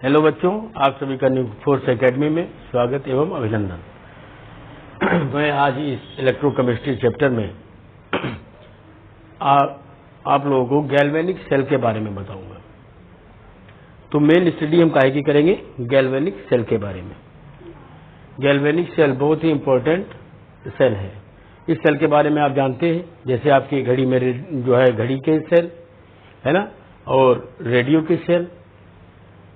Hello बच्चों, आप सभी का न्यू फोर्स एकेडमी में स्वागत एवं अभिनंदन। मैं आज इस इलेक्ट्रोकेमिस्ट्री चैप्टर में आप लोगों को गैल्वेनिक सेल के बारे में बताऊंगा। तो मेन स्टडी हम काहे की करेंगे? गैल्वेनिक सेल के बारे में। गैल्वेनिक सेल बहुत ही इंपॉर्टेंट सेल है। इस सेल के बारे में आप जानते हैं, जैसे आपकी घड़ी में जो है घड़ी के सेल है ना, और रेडियो के सेल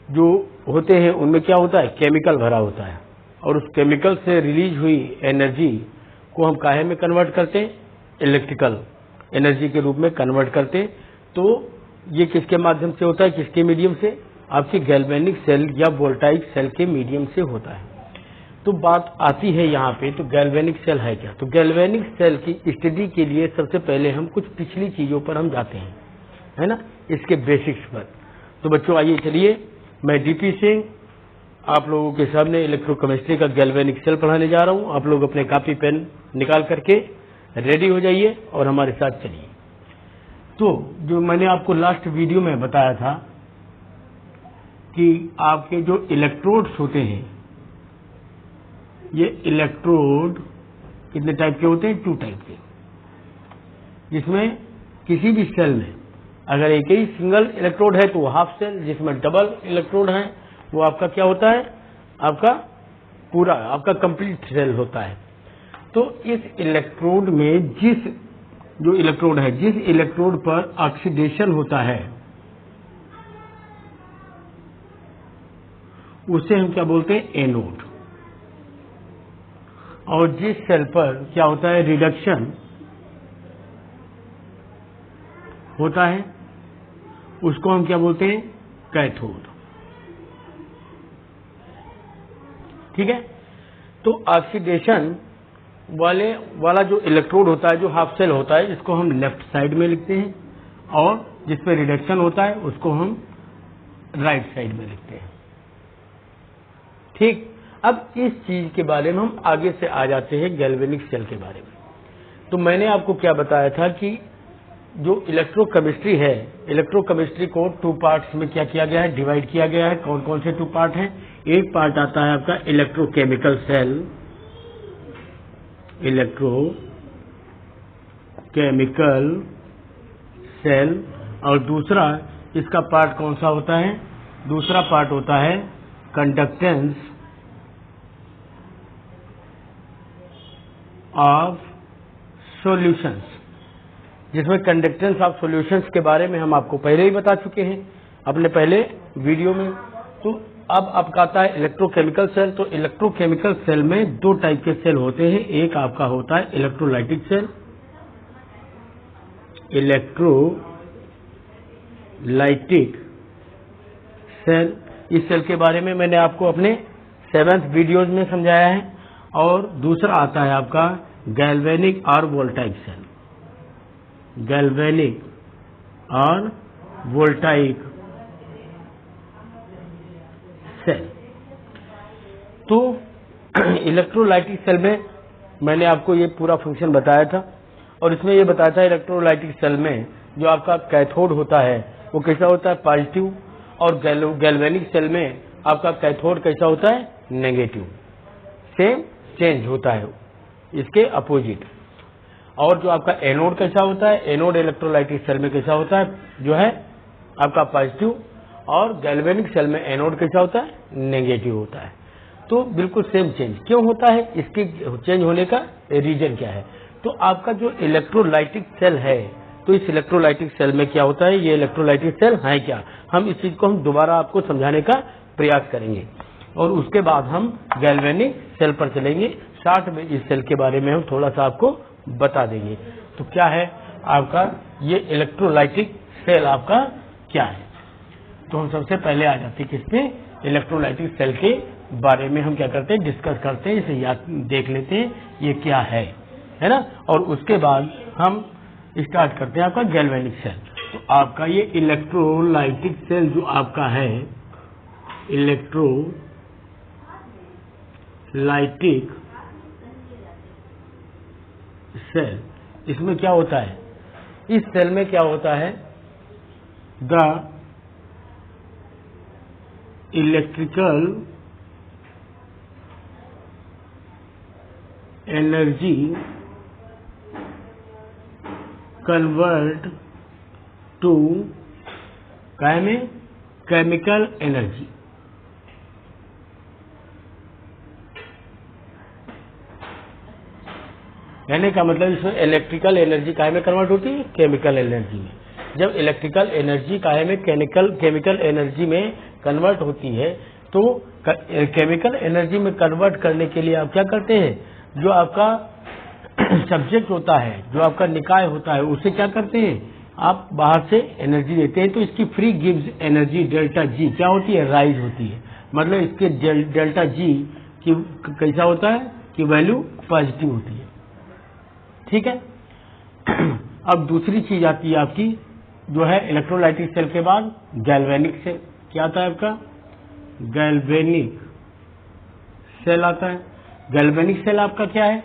जो होते हैं उनमें क्या होता है? केमिकल भरा होता है, और उस केमिकल से रिलीज हुई एनर्जी को हम काहे में कन्वर्ट करते हैं? इलेक्ट्रिकल एनर्जी के रूप में कन्वर्ट करते हैं। तो ये किसके माध्यम से होता है? किसके मीडियम से? आपकी गैल्वेनिक सेल या वोल्टाइक सेल के मीडियम से होता है। तो बात आती है यहाँ पे, तो गैल्वेनिक सेल है क्या? तो गैल्वेनिक सेल की स्टडी के लिए सबसे पहले हम कुछ पिछली चीजों पर हम जाते हैं, है ना, इसके बेसिक्स पर। तो बच्चों आइए चलिए, मैं डीपी सिंह आप लोगों के सामने इलेक्ट्रोकेमिस्ट्री का गैल्वेनिक सेल पढ़ाने जा रहा हूं। आप लोग अपने कॉपी पेन निकाल करके रेडी हो जाइए और हमारे साथ चलिए। तो जो मैंने आपको लास्ट वीडियो में बताया था कि आपके जो इलेक्ट्रोड्स होते हैं, ये इलेक्ट्रोड कितने टाइप के होते हैं? 2 टाइप के, जिसमें किसी भी सेल में अगर एक ही सिंगल इलेक्ट्रोड है तो वो हाफ सेल, जिसमें डबल इलेक्ट्रोड है वो आपका क्या होता है? आपका पूरा, आपका कंप्लीट सेल होता है। तो इस इलेक्ट्रोड में जो इलेक्ट्रोड है, जिस इलेक्ट्रोड पर ऑक्सीडेशन होता है उसे हम क्या बोलते हैं? एनोड। और जिस सेल पर क्या होता है? रिडक्शन होता है उसको हम क्या बोलते हैं? कैथोड। ठीक है। तो ऑक्सीडेशन वाला जो इलेक्ट्रोड होता है, जो हाफ सेल होता है, इसको हम लेफ्ट साइड में लिखते हैं, और जिस पे रिडक्शन होता है उसको हम राइट साइड में लिखते हैं। ठीक। अब इस चीज के बारे में हम आगे से आ जाते हैं गैल्वेनिक सेल के बारे में। तो मैंने आपको क्या बताया था कि जो इलेक्ट्रोकेमिस्ट्री है, इलेक्ट्रोकेमिस्ट्री को 2 पार्ट्स में क्या किया गया है? डिवाइड किया गया है। कौन कौन से 2 पार्ट हैं? एक पार्ट आता है आपका इलेक्ट्रोकेमिकल सेल, इलेक्ट्रोकेमिकल सेल, और दूसरा इसका पार्ट कौन सा होता है? दूसरा पार्ट होता है कंडक्टेंस ऑफ सॉल्यूशंस, जिसमें कंडक्टेंस ऑफ सॉल्यूशंस के बारे में हम आपको पहले ही बता चुके हैं अपने पहले वीडियो में। तो अब आपका आता है इलेक्ट्रोकेमिकल सेल। तो इलेक्ट्रोकेमिकल सेल में 2 टाइप के सेल होते हैं। एक आपका होता है इलेक्ट्रोलाइटिक सेल, इलेक्ट्रोलाइटिक सेल। इस सेल के बारे में मैंने आपको अपने 7th वीडियोज में समझाया है। और दूसरा आता है आपका गैल्वेनिक और वोल्टाइक सेल, गैल्वेनिक और वोल्टाइक सेल। तो इलेक्ट्रोलाइटिक सेल में मैंने आपको ये पूरा फंक्शन बताया था, और इसमें ये बताया था इलेक्ट्रोलाइटिक सेल में जो आपका कैथोड होता है वो कैसा होता है? पॉजिटिव। और गैल्वेनिक सेल में आपका कैथोड कैसा होता है? नेगेटिव। सेम चेंज होता है इसके अपोजिट। और जो आपका एनोड कैसा होता है? एनोड इलेक्ट्रोलाइटिक सेल में कैसा होता है? जो है आपका पॉजिटिव। और गैल्वेनिक सेल में एनोड कैसा होता है? नेगेटिव होता है। तो बिल्कुल सेम चेंज क्यों होता है? इसके चेंज होने का रीजन क्या है? तो आपका जो इलेक्ट्रोलाइटिक सेल है, तो इस इलेक्ट्रोलाइटिक सेल में क्या होता है? ये इलेक्ट्रोलाइटिक सेल है क्या? हम इस चीज को हम दोबारा आपको समझाने का प्रयास करेंगे, और उसके बाद हम गैल्वेनिक सेल पर चलेंगे। शॉर्ट में इस सेल के बारे में हम थोड़ा सा आपको बता देंगे। तो क्या है आपका ये इलेक्ट्रोलाइटिक सेल? आपका क्या है? तो हम सबसे पहले आ जाते हैं किस पे? इलेक्ट्रोलाइटिक सेल के बारे में हम क्या करते हैं? डिस्कस करते हैं, इसे याद देख लेते हैं ये क्या है ना। और उसके बाद हम स्टार्ट करते हैं आपका गैल्वेनिक सेल। तो आपका ये इलेक्ट्रोलाइटिक सेल जो आपका है, इलेक्ट्रोलाइटिक सेल, इसमें क्या होता है? इस सेल में क्या होता है? The electrical energy convert to काय में केमिकल एनर्जी। कहने का मतलब इसमें इलेक्ट्रिकल एनर्जी काय में कन्वर्ट होती है, केमिकल एनर्जी में। जब इलेक्ट्रिकल एनर्जी काय में केमिकल एनर्जी में कन्वर्ट होती है तो केमिकल एनर्जी में कन्वर्ट करने के लिए आप क्या करते हैं, जो आपका सब्जेक्ट होता है, जो आपका निकाय होता है, उसे क्या करते हैं, आप बाहर से एनर्जी देते हैं तो इसकी free gives energy delta G क्या होती है, राइज होती है। मतलब इसके डेल्टा जी की कैसा होता है कि वैल्यू पॉजिटिव होती है। ठीक है। अब दूसरी चीज आती है आपकी जो है इलेक्ट्रोलाइटिक सेल के बाद गैल्वेनिक सेल। क्या आता है आपका, गैल्वेनिक सेल आता है। गैल्वेनिक सेल आपका क्या है,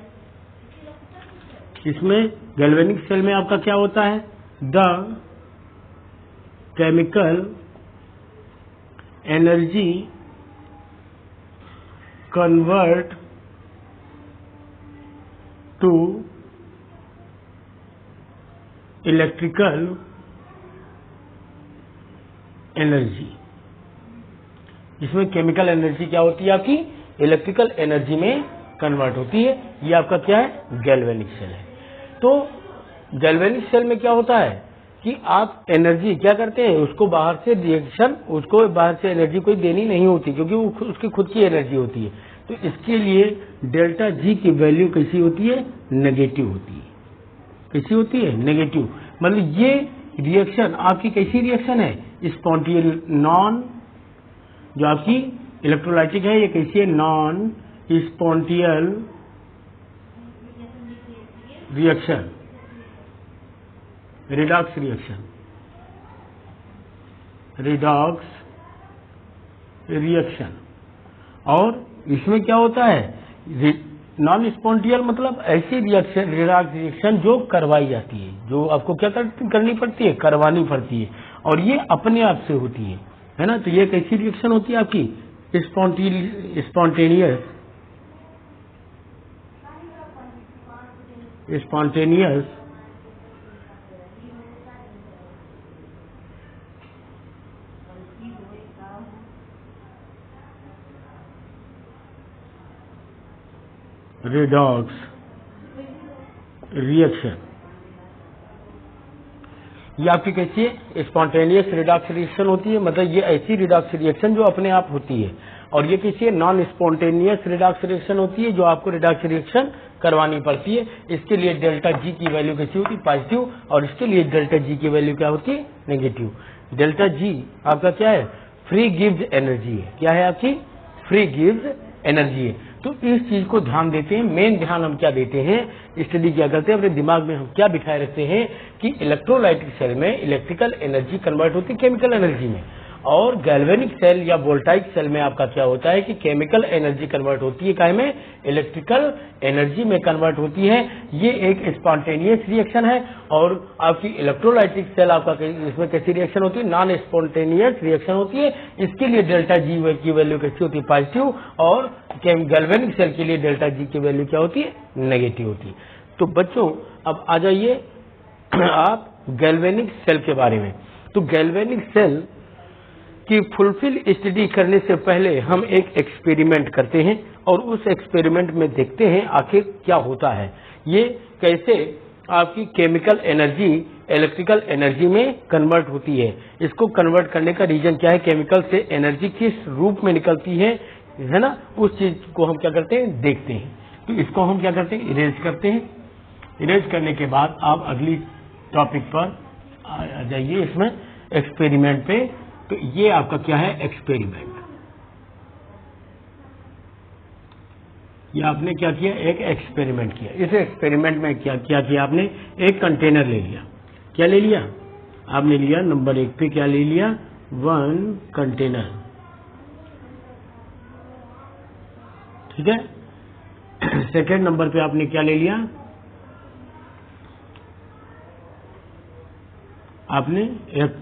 इसमें गैल्वेनिक सेल में आपका क्या होता है, the chemical energy convert to electrical energy. इसमें केमिकल एनर्जी क्या होती है आपकी, इलेक्ट्रिकल एनर्जी में कन्वर्ट होती है। ये आपका क्या है, गैल्वेनिक सेल है। तो गैल्वेनिक सेल में क्या होता है कि आप एनर्जी क्या करते हैं, उसको बाहर से रिएक्शन, उसको बाहर से एनर्जी कोई देनी नहीं होती क्योंकि वो उसकी खुद की एनर्जी होती है। तो इसके लिए डेल्टा जी की वैल्यू कैसी होती है, नेगेटिव होती है। कैसी होती है, नेगेटिव। मतलब ये रिएक्शन आपकी कैसी रिएक्शन है, स्पॉन्टेनियस नॉन, जो आपकी इलेक्ट्रोलाइटिक है ये कैसी है, non spontaneous reaction, redox reaction, redox reaction. और इसमें क्या होता है, नॉन स्पॉन्टेनियस मतलब ऐसी रिएक्शन, रिडॉक्स रिएक्शन जो करवाई जाती है, जो आपको क्या करनी पड़ती है, करवानी पड़ती है, और ये अपने आप से होती है ना। तो ये कैसी रिएक्शन होती है आपकी, स्पॉन्टेनियस रिडॉक्स रिएक्शन। ये आपकी कैसी है, स्पॉन्टेनियस रिडॉक्स रिएक्शन होती है। मतलब ये ऐसी रिडॉक्स रिएक्शन जो अपने आप होती है। और ये कैसी है, नॉन स्पॉन्टेनियस रिडॉक्स रिएक्शन होती है, जो आपको रिडॉक्स रिएक्शन करवानी पड़ती है। इसके लिए डेल्टा जी की वैल्यू कैसी होती है, पॉजिटिव, और इसके लिए डेल्टा जी की वैल्यू क्या होती है, नेगेटिव। डेल्टा जी आपका क्या है, फ्री गिव्स एनर्जी है। क्या है आपकी, फ्री गिव्स एनर्जी है। तो इस चीज को ध्यान देते हैं, मेन ध्यान हम क्या देते हैं, स्टडी क्या करते हैं, अपने दिमाग में हम क्या बिठाए रखते हैं कि इलेक्ट्रोलाइटिक सेल में इलेक्ट्रिकल एनर्जी कन्वर्ट होती है केमिकल एनर्जी में, और गैल्वेनिक सेल या वोल्टाइक सेल में आपका क्या होता है कि केमिकल एनर्जी कन्वर्ट होती है, काय में, इलेक्ट्रिकल एनर्जी में कन्वर्ट होती है। ये एक स्पॉन्टेनियस रिएक्शन है। और आपकी इलेक्ट्रोलाइटिक सेल आपका इसमें कैसी रिएक्शन होती है, नॉन स्पॉन्टेनियस रिएक्शन होती है। इसके लिए डेल्टा जी की वैल्यू कैसी होती है, पॉजिटिव, और गैल्वेनिक सेल के लिए डेल्टा जी की वैल्यू क्या होती है, नेगेटिव होती है। तो बच्चों अब आ जाइए आप गैल्वेनिक सेल के बारे में। तो गैल्वेनिक सेल कि फुलफिल स्टडी करने से पहले हम एक एक्सपेरिमेंट करते हैं, और उस एक्सपेरिमेंट में देखते हैं आखिर क्या होता है, ये कैसे आपकी केमिकल एनर्जी इलेक्ट्रिकल एनर्जी में कन्वर्ट होती है। इसको कन्वर्ट करने का रीजन क्या है, केमिकल से एनर्जी किस रूप में निकलती है ना, उस चीज को हम क्या करते हैं, देखते हैं। तो इसको हम क्या करते हैं, इरेज करते हैं। इरेज करने के बाद आप अगली टॉपिक पर आ जाइए, इसमें एक्सपेरिमेंट पे। तो ये आपका क्या है, एक्सपेरिमेंट। ये आपने क्या किया, एक एक्सपेरिमेंट किया। इस एक्सपेरिमेंट में क्या किया आपने, एक कंटेनर ले लिया। क्या ले लिया आपने, लिया नंबर 1 पे क्या ले लिया, 1 कंटेनर। ठीक है। सेकेंड नंबर पे आपने क्या ले लिया, आपने एक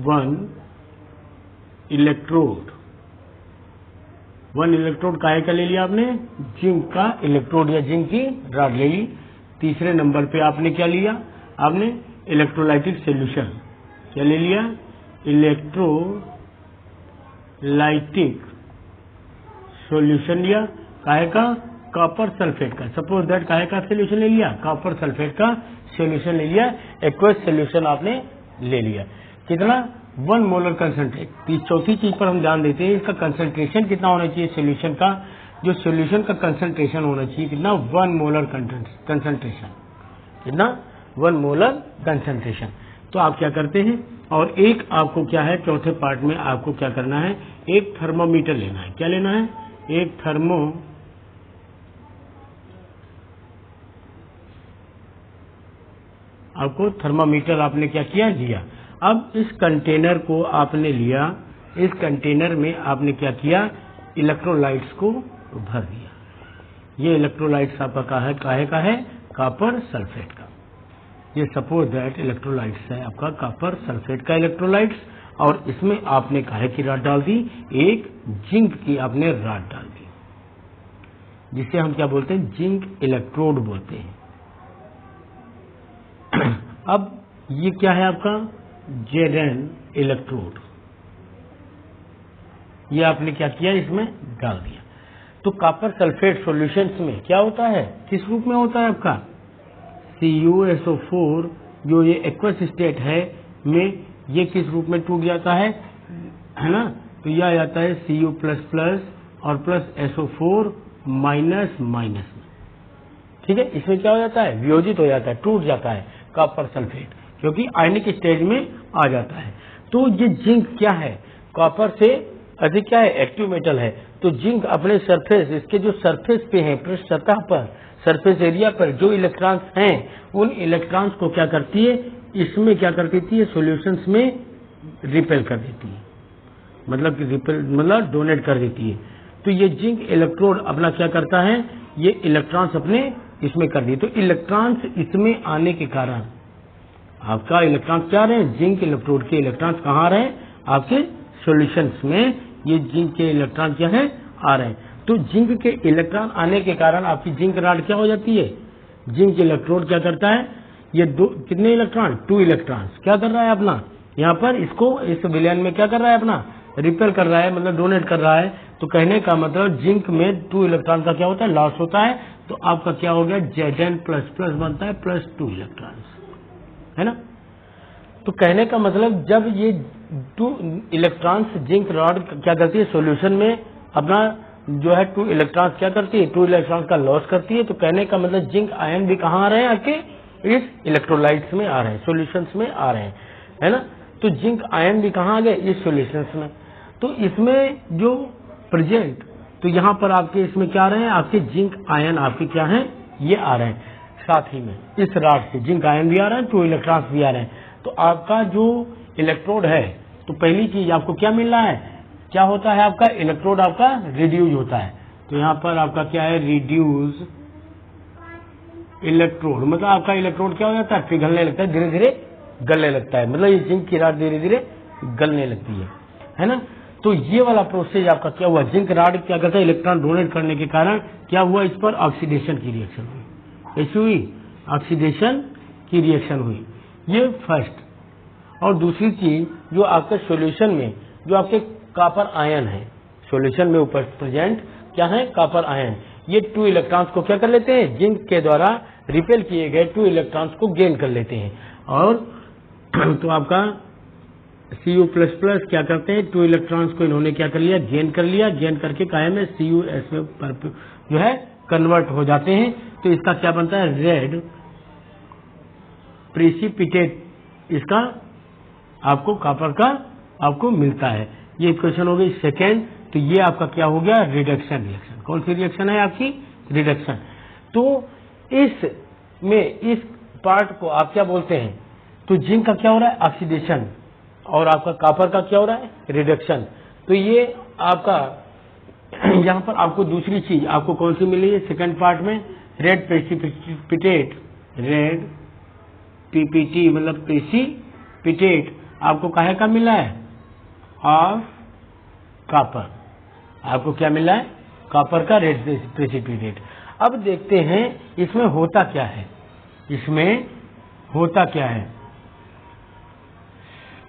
1 इलेक्ट्रोड 1 इलेक्ट्रोड काहे का ले लिया आपने, जिंक का इलेक्ट्रोड या जिंक की रॉड ले ली। तीसरे नंबर पे आपने क्या लिया, आपने इलेक्ट्रोलाइटिक सॉल्यूशन, क्या ले लिया, इलेक्ट्रोलाइटिक सॉल्यूशन लिया, काहे का, कॉपर सल्फेट का। सपोज दैट काहे का सॉल्यूशन ले लिया, कॉपर सल्फेट का सॉल्यूशन ले लिया, एक्वस सॉल्यूशन आपने ले लिया। कितना, 1 मोलर कंसंट्रेट। चौथी चीज पर हम ध्यान देते हैं, इसका कंसंट्रेशन कितना होना चाहिए सॉल्यूशन का, जो सॉल्यूशन का कंसंट्रेशन होना चाहिए कितना, 1 मोलर कंसंट्रेशन, कितना, 1 मोलर कंसंट्रेशन। तो आप क्या करते हैं, और एक आपको क्या है, चौथे पार्ट में आपको क्या करना है, एक थर्मोमीटर लेना है। क्या लेना है, एक आपको थर्मामीटर आपने क्या किया, लिया। अब इस कंटेनर को आपने लिया, इस कंटेनर में आपने क्या किया, इलेक्ट्रोलाइट्स को भर दिया। ये इलेक्ट्रोलाइट्स आपका काहे का है, कॉपर सल्फेट का। ये सपोज दैट इलेक्ट्रोलाइट्स है आपका कॉपर सल्फेट का इलेक्ट्रोलाइट्स, और इसमें आपने काहे की रॉड डाल दी, एक जिंक की आपने रॉड डाल दी, जिसे हम क्या बोलते हैं, जिंक इलेक्ट्रोड बोलते हैं। अब ये क्या है आपका, Zn इलेक्ट्रोड, ये आपने क्या किया, इसमें डाल दिया। तो कॉपर सल्फेट सॉल्यूशंस में क्या होता है, किस रूप में होता है आपका, CuSO4, जो ये एक्वस स्टेट है में, ये किस रूप में टूट जाता है ना, तो यह आ जाता है Cu++ और प्लस SO4 माइनस माइनस में, ठीक है। इसमें क्या हो जाता है, वियोजित हो जाता है, टूट जाता है कॉपर सल्फेट, क्योंकि आयनिक स्टेज में आ जाता है। तो ये जिंक क्या है, कॉपर से अधिक क्या है, एक्टिव मेटल है। तो जिंक अपने सरफेस, इसके जो सरफेस पे है, पृष्ठ सतह पर, सरफेस एरिया पर जो इलेक्ट्रॉन्स हैं, उन इलेक्ट्रॉन्स को क्या करती है, इसमें क्या कर देती है, सॉल्यूशंस में रिपेल कर देती है, मतलब कि रिपेल मतलब डोनेट कर देती है। तो ये जिंक इलेक्ट्रोड अपना क्या करता है, ये इलेक्ट्रॉन्स अपने इसमें कर दिए। तो इलेक्ट्रॉन्स इसमें आने के कारण आपका इलेक्ट्रॉन्स क्या आ रहे हैं, जिंक इलेक्ट्रोड के इलेक्ट्रॉन्स कहाँ आ रहे हैं, आपके सॉल्यूशंस में ये जिंक के इलेक्ट्रॉन क्या है, आ रहे हैं। तो जिंक के इलेक्ट्रॉन आने के कारण आपकी जिंक रॉड क्या हो जाती है, जिंक इलेक्ट्रोड क्या करता है, ये कितने इलेक्ट्रॉन, 2 इलेक्ट्रॉन्स क्या कर रहा है अपना, यहाँ पर इसको इस विलयन में क्या कर रहा है, अपना रिपेल कर रहा है, मतलब डोनेट कर रहा है। तो कहने का मतलब जिंक में 2 इलेक्ट्रॉन का क्या होता है, लॉस होता है। तो आपका क्या हो गया, Zn++ बनता है +2 इलेक्ट्रॉन्स, है ना। तो कहने का मतलब जब ये 2 इलेक्ट्रॉन्स जिंक रॉड क्या करती है, सॉल्यूशन में अपना जो है 2 इलेक्ट्रॉन्स क्या करती है, 2 इलेक्ट्रॉन्स का लॉस करती है। तो कहने का मतलब जिंक आयन भी कहाँ आ रहे हैं, आपके इस इलेक्ट्रोलाइट्स में आ रहे हैं, सॉल्यूशंस में आ रहे हैं, है ना। तो जिंक आयन भी कहाँ आ गए, इस सॉल्यूशंस में। तो इसमें जो प्रेजेंट, तो यहाँ पर आपके इसमें क्या आ रहे हैं, आपके जिंक आयन आपके क्या हैं, ये आ रहे हैं। साथ ही में इस रॉड से जिंक आयन भी आ रहा है, 2 इलेक्ट्रॉन्स भी आ रहे हैं। तो आपका जो इलेक्ट्रोड है, तो पहली चीज आपको क्या मिल रहा है, क्या होता है आपका इलेक्ट्रोड आपका रिड्यूज होता है। तो यहाँ पर आपका क्या है, रिड्यूस इलेक्ट्रोड, मतलब आपका इलेक्ट्रोड क्या हो जाता है, पिघलने लगता है, धीरे धीरे गलने लगता है, मतलब ये जिंक की रॉड धीरे धीरे गलने लगती है ना। तो ये वाला प्रोसेस आपका क्या हुआ, जिंक रॉड क्या करता है, इलेक्ट्रॉन डोनेट करने के कारण क्या हुआ, इस पर ऑक्सीडेशन की रिएक्शन हुई, ऐसी हुई ऑक्सीडेशन की रिएक्शन हुई। ये फर्स्ट। और दूसरी चीज, जो आपके सॉल्यूशन में जो आपके कॉपर आयन है, सॉल्यूशन में ऊपर प्रेजेंट क्या है, कॉपर आयन, ये 2 इलेक्ट्रॉन्स को क्या कर लेते हैं, जिंक के द्वारा रिपेल किए गए 2 इलेक्ट्रॉन्स को गेन कर लेते हैं। और तो आपका Cu++ क्या करते हैं, 2 इलेक्ट्रॉन्स को इन्होंने क्या कर लिया, गेन कर लिया, गेन करके काहे में CuS में जो है कन्वर्ट हो जाते हैं। तो इसका क्या बनता है, रेड प्रेसिपिटेट, इसका आपको कॉपर का आपको मिलता है। ये इक्वेशन हो गई सेकेंड। तो ये आपका क्या हो गया, रिडक्शन रिएक्शन। कौन सी रिएक्शन है आपकी, रिडक्शन। तो इसमें इस पार्ट को आप क्या बोलते हैं, तो जिंक का क्या हो रहा है, ऑक्सीडेशन, और आपका कॉपर का क्या हो रहा है, रिडक्शन। तो ये आपका यहाँ पर आपको दूसरी चीज आपको कौन सी मिली है, सेकंड पार्ट में, रेड प्रेसिपिटेट, रेड PPT मतलब प्रेसिपिटेट आपको काहे का मिला है, ऑफ कॉपर, आपको क्या मिल रहा है, कॉपर का प्रेसिपिटेट। अब देखते हैं इसमें होता क्या है, इसमें होता क्या है।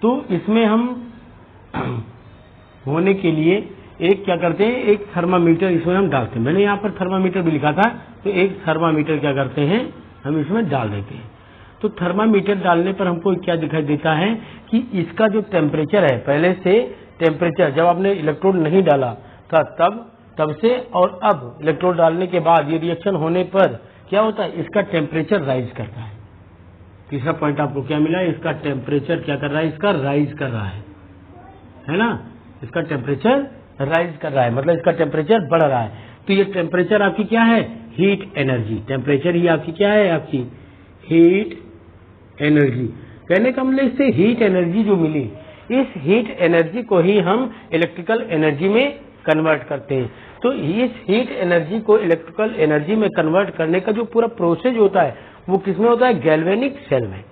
तो इसमें हम होने के लिए एक क्या करते हैं, एक थर्मामीटर इसमें हम डालते हैं। मैंने यहाँ पर थर्मामीटर भी लिखा था, तो एक थर्मामीटर क्या करते हैं हम इसमें डाल देते हैं। तो थर्मामीटर डालने पर हमको क्या दिखाई देता है कि इसका जो टेम्परेचर है, पहले से टेम्परेचर जब आपने इलेक्ट्रोड नहीं डाला था तब से और अब इलेक्ट्रोड डालने के बाद ये रिएक्शन होने पर क्या होता है, इसका टेम्परेचर राइज करता है। तीसरा पॉइंट आपको क्या मिला, इसका टेम्परेचर क्या कर रहा है, इसका राइज कर रहा है ना, इसका टेम्परेचर राइज कर रहा है, मतलब इसका टेम्परेचर बढ़ रहा है। तो ये टेम्परेचर आपकी क्या है, हीट एनर्जी। टेम्परेचर ही आपकी क्या है, आपकी हीट एनर्जी। कहने का मतलब इससे हीट एनर्जी जो मिली, इस हीट एनर्जी को ही हम इलेक्ट्रिकल एनर्जी में कन्वर्ट करते हैं। तो इस हीट एनर्जी को इलेक्ट्रिकल एनर्जी में कन्वर्ट करने का जो पूरा प्रोसेस होता है वो किसमें होता है, गैल्वेनिक सेल में।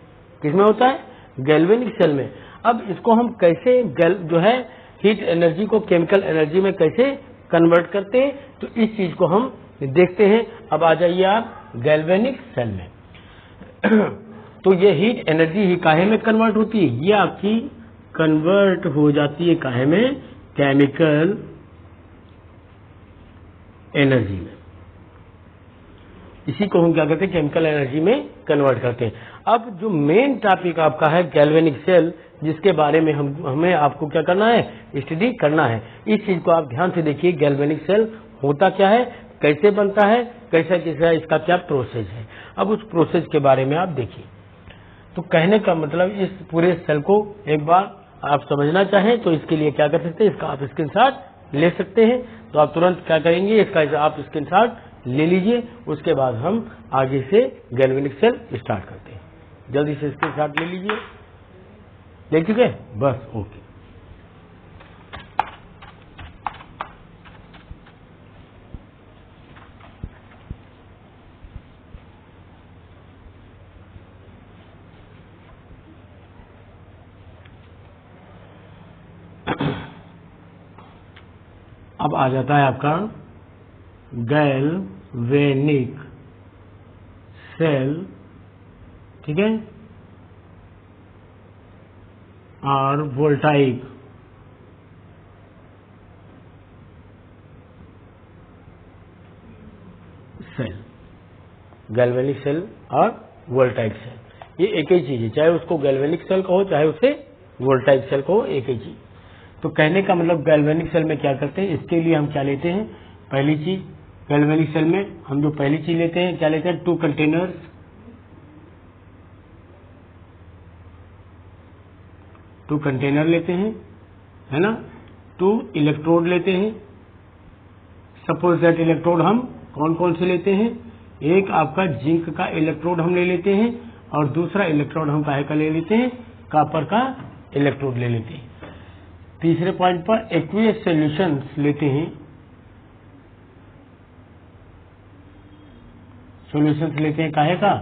किसमें होता है, गैल्वेनिक सेल में। अब इसको हम कैसे जो है हीट एनर्जी को केमिकल एनर्जी में कैसे कन्वर्ट करते हैं, तो इस चीज को हम देखते हैं। अब आ जाइए आप गैल्वेनिक सेल में। तो ये हीट एनर्जी ही काहे में कन्वर्ट होती है, ये आपकी कन्वर्ट हो जाती है काहे में, केमिकल एनर्जी में। इसी को हम क्या करते हैं, केमिकल एनर्जी में कन्वर्ट करते हैं। अब जो मेन टॉपिक आपका है गैल्वेनिक सेल, जिसके बारे में हमें आपको क्या करना है, स्टडी करना है। इस चीज को आप ध्यान से देखिए, गैल्वेनिक सेल होता क्या है, कैसे बनता है, कैसा कैसा इसका क्या प्रोसेस है। अब उस प्रोसेस के बारे में आप देखिए। तो कहने का मतलब इस पूरे सेल को एक बार आप समझना चाहें तो इसके लिए क्या कर सकते हैं, इसका आप स्क्रीनशॉट ले सकते हैं। तो आप तुरंत क्या करेंगे, इसका आप स्क्रीनशॉट ले लीजिए। उसके बाद हम आगे से गैल्वेनिक सेल स्टार्ट करते हैं। जल्दी से स्क्रीनशॉट ले लीजिए। ले चुके, बस ओके। अब आ जाता है आपका गैल्वेनिक सेल, ठीक है, और वोल्टाइक सेल। गैल्वेनिक सेल और वोल्टाइक सेल ये एक ही चीज है, चाहे उसको गैल्वेनिक सेल कहो चाहे उसे वोल्टाइक सेल कहो, एक ही चीज। तो कहने का मतलब गैल्वेनिक सेल में क्या करते हैं, इसके लिए हम क्या लेते हैं, पहली चीज गैल्वेनिक सेल में हम जो पहली चीज लेते हैं क्या लेते हैं, 2 कंटेनर्स, 2 कंटेनर लेते हैं, है ना, 2 इलेक्ट्रोड लेते हैं। सपोज दैट इलेक्ट्रोड हम कौन कौन से लेते हैं, एक आपका जिंक का इलेक्ट्रोड हम ले लेते हैं और दूसरा इलेक्ट्रोड हम काहे का ले लेते हैं, कॉपर का इलेक्ट्रोड ले लेते हैं। तीसरे पॉइंट पर एक्वियस सॉल्यूशंस लेते हैं, सॉल्यूशंस लेते हैं काहे का,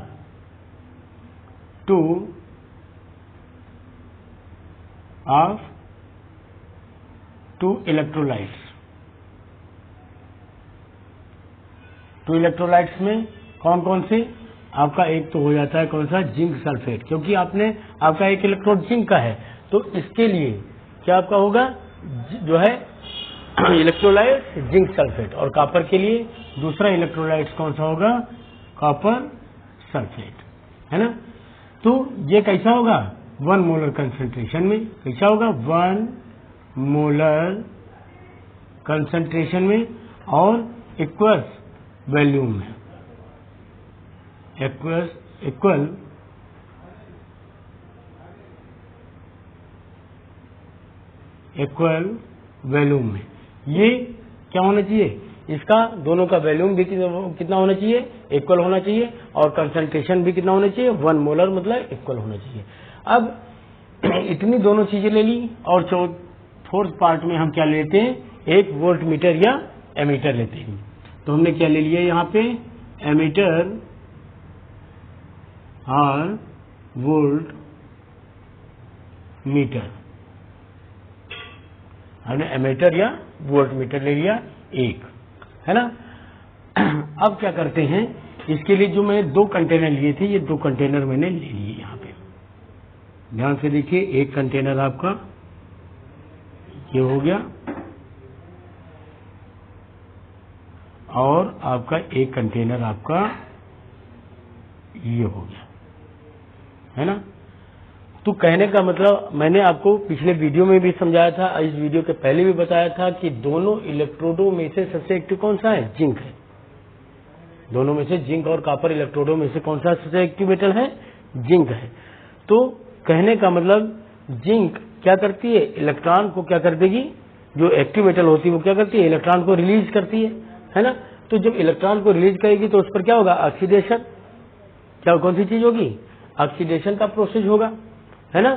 2 ऑफ 2 इलेक्ट्रोलाइट्स। 2 इलेक्ट्रोलाइट्स में कौन कौन से, आपका एक तो हो जाता है कौन सा, जिंक सल्फेट, क्योंकि आपका एक इलेक्ट्रोड जिंक का है तो इसके लिए क्या आपका होगा, जो है इलेक्ट्रोलाइट जिंक सल्फेट। और कॉपर के लिए दूसरा इलेक्ट्रोलाइट कौन सा होगा, कॉपर सल्फेट, है ना। तो ये कैसा होगा, 1 मोलर कंसंट्रेशन में, कैसा होगा 1 मोलर कंसंट्रेशन में और इक्वल वॉल्यूम में, इक्वल वॉल्यूम में। ये क्या होना चाहिए, इसका दोनों का वॉल्यूम भी कितना होना चाहिए, इक्वल होना चाहिए, और कंसंट्रेशन भी कितना होना चाहिए, 1 मोलर मतलब इक्वल होना चाहिए। अब इतनी दोनों चीजें ले ली और फोर्थ पार्ट में हम क्या लेते हैं, एक वोल्ट मीटर या एमीटर लेते हैं। तो हमने क्या ले लिया यहाँ पे, एमीटर और वोल्ट मीटर। हमने एमीटर या वोल्टमीटर ले लिया एक, है ना। अब क्या करते हैं, इसके लिए जो मैंने 2 कंटेनर लिए थे, ये 2 कंटेनर मैंने ले लिए। यहाँ पे ध्यान से देखिए, एक कंटेनर आपका ये हो गया और आपका एक कंटेनर आपका ये हो गया, है ना। तो कहने का मतलब मैंने आपको पिछले वीडियो में भी समझाया था, इस वीडियो के पहले भी बताया था कि दोनों इलेक्ट्रोडों में से सबसे एक्टिव कौन सा है, जिंक है। दोनों में से जिंक और कॉपर इलेक्ट्रोडों में से कौन सा सबसे एक्टिव मेटल है, जिंक है। तो कहने का मतलब जिंक क्या करती है, इलेक्ट्रॉन को क्या कर देगी, जो एक्टिव मेटल होती है वो क्या करती है, इलेक्ट्रॉन को रिलीज करती है ना। तो जब इलेक्ट्रॉन को रिलीज करेगी तो उस पर क्या होगा, ऑक्सीडेशन। क्या कौन सी चीज होगी, ऑक्सीडेशन का प्रोसेस होगा, है ना।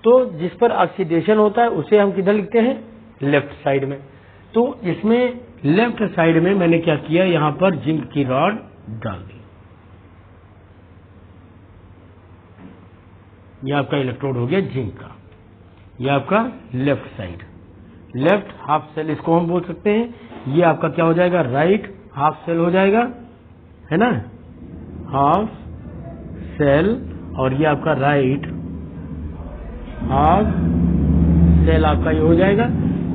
तो जिस पर ऑक्सीडेशन होता है उसे हम किधर लिखते हैं, लेफ्ट साइड में। तो इसमें लेफ्ट साइड में मैंने क्या किया, यहां पर जिंक की रॉड डाल दी। ये आपका इलेक्ट्रोड हो गया जिंक का, ये आपका left side, left half cell इसको हम बोल सकते हैं। ये आपका क्या हो जाएगा, राइट हाफ सेल हो जाएगा, है ना, हाफ सेल। और ये आपका राइट हाफ सेल आपका ये हो जाएगा।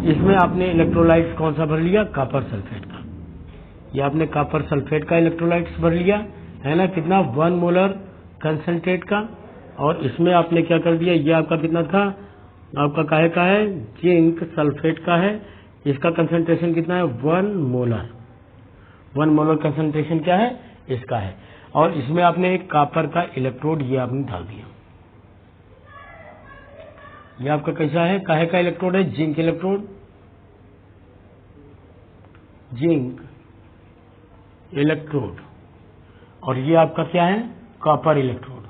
इसमें आपने इलेक्ट्रोलाइट्स कौन सा भर लिया, कॉपर सल्फेट का। ये आपने कॉपर सल्फेट का इलेक्ट्रोलाइट्स भर लिया, है ना, कितना 1 मोलर कंसंट्रेट का। और इसमें आपने क्या कर दिया, ये आपका कितना था, आपका काहे का है, जिंक सल्फेट का है। इसका कंसंट्रेशन कितना है, 1 मोलर। 1 मोलर कंसंट्रेशन क्या है, इसका है। और इसमें आपने एक कॉपर का इलेक्ट्रोड ये आपने डाल दिया। ये आपका कैसा है, काहे का इलेक्ट्रोड है, जिंक इलेक्ट्रोड, जिंक इलेक्ट्रोड। और ये आपका क्या है, कॉपर इलेक्ट्रोड।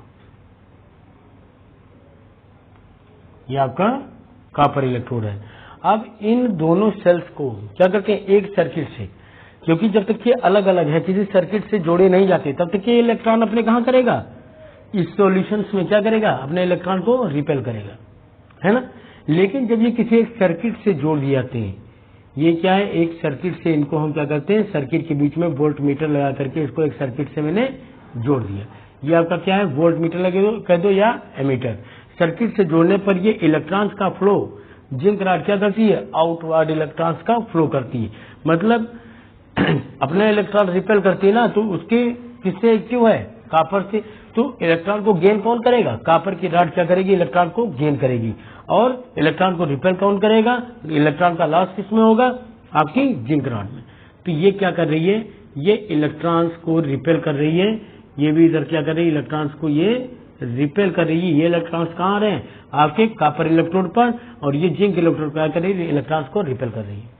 ये आपका कॉपर इलेक्ट्रोड है। अब इन दोनों सेल्स को क्या करते हैं, एक सर्किट से, क्योंकि जब तक ये अलग अलग है, किसी सर्किट से जोड़े नहीं जाते, तब तक ये इलेक्ट्रॉन अपने कहां करेगा, इस सॉल्यूशंस में क्या करेगा, अपने इलेक्ट्रॉन को रिपेल करेगा, है ना। लेकिन जब ये किसी एक सर्किट से जोड़ दिए जाते हैं, ये क्या है, एक सर्किट से इनको हम क्या करते हैं, सर्किट के बीच में वोल्ट मीटर लगा करके इसको एक सर्किट से मैंने जोड़ दिया। ये आपका क्या है, वोल्ट मीटर लगे दो कह दो या एमीटर। सर्किट से जोड़ने पर ये इलेक्ट्रॉन्स का फ्लो, जिंक रॉड क्या करती है, आउटवर्ड इलेक्ट्रॉन्स का फ्लो करती है। मतलब अपना इलेक्ट्रॉन रिपेल करती है ना, तो उसके किससे एक्टिव है, कॉपर से। तो इलेक्ट्रॉन को गेन कौन करेगा, कॉपर की रॉड क्या करेगी, इलेक्ट्रॉन को गेन करेगी। और इलेक्ट्रॉन को रिपेल कौन करेगा, इलेक्ट्रॉन का लॉस किसमें होगा, आपकी जिंक रॉड में। तो ये क्या कर रही है, ये इलेक्ट्रॉन्स को रिपेल कर रही है। ये भी इधर क्या कर रही है, इलेक्ट्रॉन्स को ये रिपेल कर रही है। ये इलेक्ट्रॉन्स कहाँ आ रहे हैं, आपके कॉपर इलेक्ट्रोड पर, और ये जिंक इलेक्ट्रोड क्या कर रही है, इलेक्ट्रॉन्स को रिपेल कर रही है।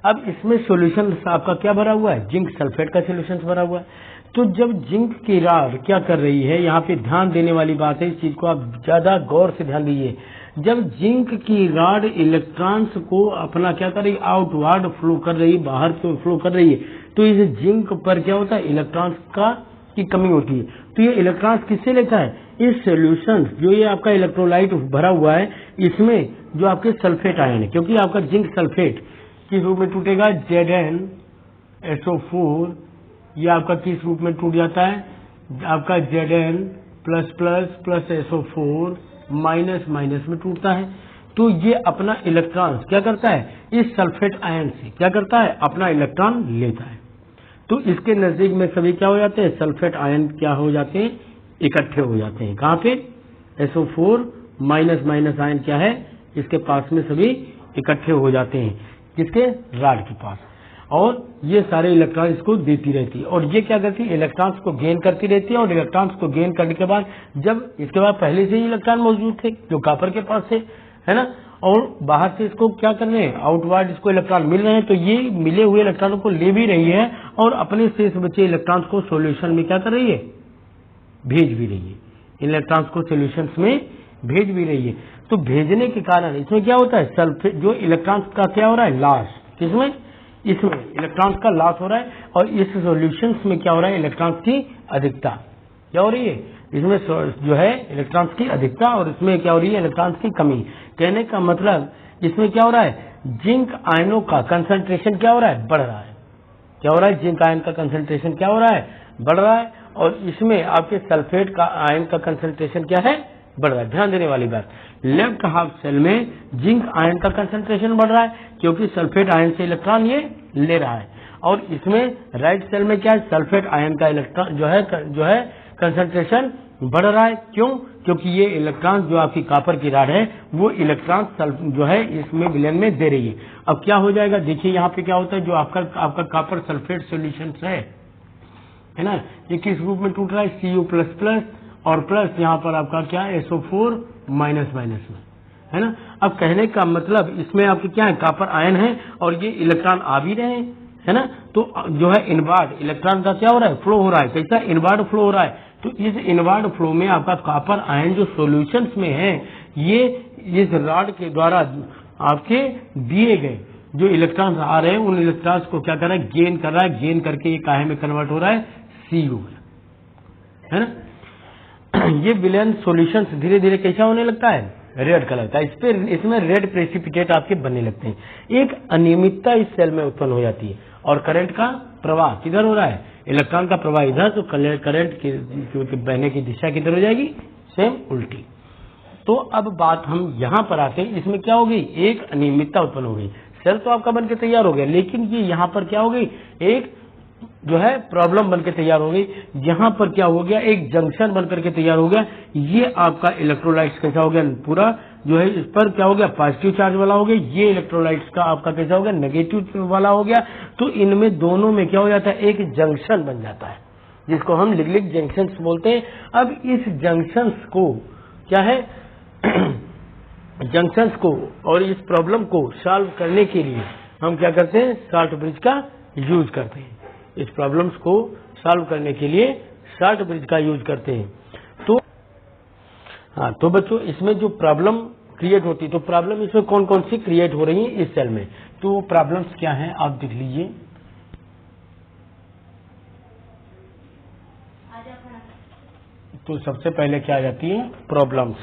अब इसमें सॉल्यूशन आपका क्या भरा हुआ है, जिंक सल्फेट का सॉल्यूशन भरा हुआ है। तो जब जिंक की रॉड क्या कर रही है, यहाँ पे ध्यान देने वाली बात है, इस चीज को आप ज्यादा गौर से ध्यान दीजिए। जब जिंक की रॉड इलेक्ट्रॉन्स को अपना क्या कर रही है, आउटवर्ड फ्लो कर रही है, बाहर की ओर फ्लो कर रही है, तो इस जिंक पर क्या होता है, इलेक्ट्रॉन्स की कमी होती है। तो ये इलेक्ट्रॉन्स किससे लेता है, इस सॉल्यूशन जो ये आपका इलेक्ट्रोलाइट भरा हुआ है, इसमें जो आपके सल्फेट आयन है, क्योंकि आपका जिंक सल्फेट किस रूप में टूटेगा, ZnSO4। ये आपका किस रूप में टूट जाता है, आपका Zn plus SO4 minus minus में टूटता है। तो ये अपना इलेक्ट्रॉन क्या करता है, इस सल्फेट आयन से क्या करता है, अपना इलेक्ट्रॉन लेता है। तो इसके नजदीक में सभी क्या हो जाते हैं, सल्फेट आयन क्या हो जाते हैं, इकट्ठे हो जाते हैं। कहाँ पे, SO4 माइनस माइनस आयन क्या है, इसके पास में सभी इकट्ठे हो जाते हैं, किसके, रॉड के पास। और ये सारे इलेक्ट्रॉन इसको देती रहती है, और ये क्या करती है, इलेक्ट्रॉन्स को गेन करती रहती है। और इलेक्ट्रॉन्स को गेन करने के बाद, जब इसके बाद पहले से ही इलेक्ट्रॉन मौजूद थे जो कॉपर के पास थे, है ना, और बाहर से इसको क्या कर रहे हैं, आउटवर्ड इसको इलेक्ट्रॉन मिल रहे हैं, तो ये मिले हुए इलेक्ट्रॉनों को ले भी रही है और अपने शेष बचे इलेक्ट्रॉन्स को सॉल्यूशन में क्या कर रही है, भेज भी रही है। इलेक्ट्रॉन्स को सॉल्यूशंस में भेज भी रही है। तो भेजने के कारण इसमें क्या होता है, सल्फेट जो इलेक्ट्रॉन्स का क्या हो रहा है, लॉस, किसमें, इसमें इलेक्ट्रॉन्स का लॉस हो रहा है। और इस सॉल्यूशंस में क्या हो रहा है, इलेक्ट्रॉन्स की अधिकता क्या हो रही है, इसमें जो है इलेक्ट्रॉन्स की अधिकता, और इसमें क्या हो रही है, इलेक्ट्रॉन्स की कमी। कहने का मतलब इसमें क्या हो रहा है, जिंक आयनों का कंसंट्रेशन क्या हो रहा है, बढ़ रहा है। क्या हो रहा है, जिंक आयन का कंसंट्रेशन क्या हो रहा है, बढ़ रहा है। और इसमें आपके सल्फेट का आयन का कंसंट्रेशन क्या है, बढ़ रहा है। ध्यान देने वाली बात, लेफ्ट हाफ सेल में जिंक आयन का कंसंट्रेशन बढ़ रहा है क्योंकि सल्फेट आयन से इलेक्ट्रॉन ये ले रहा है। और इसमें राइट सेल में क्या है, सल्फेट आयन का इलेक्ट्रॉन जो है कंसंट्रेशन बढ़ रहा है। क्यों, क्योंकि ये इलेक्ट्रॉन जो आपकी कॉपर की रॉड है वो इलेक्ट्रॉन जो है इसमें विलयन में दे रही है। अब क्या हो जाएगा, देखिए यहाँ पे क्या होता है, जो आपका कॉपर सल्फेट सॉल्यूशन है ना, ये किस रूप में टूट रहा है, Cu++ और प्लस यहाँ पर आपका क्या है, SO4- में, है ना। अब कहने का मतलब इसमें आपके क्या है, कॉपर आयन है और ये इलेक्ट्रॉन आ भी रहे हैं, है ना। तो जो है इनवार्ड इलेक्ट्रॉन का क्या हो रहा है, फ्लो हो रहा है। कैसा, इनवार्ड फ्लो हो रहा है। तो इस इनवार्ड फ्लो में आपका कॉपर आयन जो सॉल्यूशंस में है, ये इस रॉड के द्वारा आपके दिए गए जो इलेक्ट्रॉन्स आ रहे हैं उन इलेक्ट्रॉन्स को क्या कर रहा है, गेन कर रहा है। गेन करके ये काहे में कन्वर्ट हो रहा है, Cu, है ना। ये विलयन सॉल्यूशंस धीरे धीरे कैसा होने लगता है, रेड कलर का। इसमें रेड प्रेसिपिटेट आपके बनने लगते हैं। एक अनियमितता इस सेल में उत्पन्न हो जाती है और करंट का प्रवाह किधर हो रहा है, इलेक्ट्रॉन का प्रवाह इधर, तो करंट की बहने की दिशा किधर हो जाएगी, सेम उल्टी। तो अब बात हम यहाँ पर आते हैं, इसमें क्या हो गई, एक अनियमितता उत्पन्न हो गई। सेल तो आपका बनकर तैयार हो गया, लेकिन ये यहाँ पर क्या हो गई, एक जो है प्रॉब्लम बनकर तैयार हो गई। यहाँ पर क्या हो गया, एक जंक्शन बनकर के तैयार हो गया। ये आपका इलेक्ट्रोलाइट्स कैसा हो गया, पूरा जो है इस पर क्या हो गया, पॉजिटिव चार्ज वाला हो गया। ये इलेक्ट्रोलाइट्स का आपका कैसा हो गया, नेगेटिव वाला हो गया। तो इनमें दोनों में क्या हो जाता है, एक जंक्शन बन जाता है जिसको हम लिगलिक जंक्शंस बोलते हैं। अब इस जंक्शंस को क्या है जंक्शंस को और इस प्रॉब्लम को सॉल्व करने के लिए हम क्या करते हैं, शॉर्ट ब्रिज का यूज करते हैं। इस प्रॉब्लम्स को सॉल्व करने के लिए शॉर्ट ब्रिज का यूज करते हैं। तो हाँ, तो बच्चों इसमें जो प्रॉब्लम क्रिएट होती है, तो प्रॉब्लम इसमें कौन कौन सी क्रिएट हो रही है इस सेल में, तो प्रॉब्लम्स क्या हैं आप देख लीजिए। तो सबसे पहले क्या आ जाती है, प्रॉब्लम्स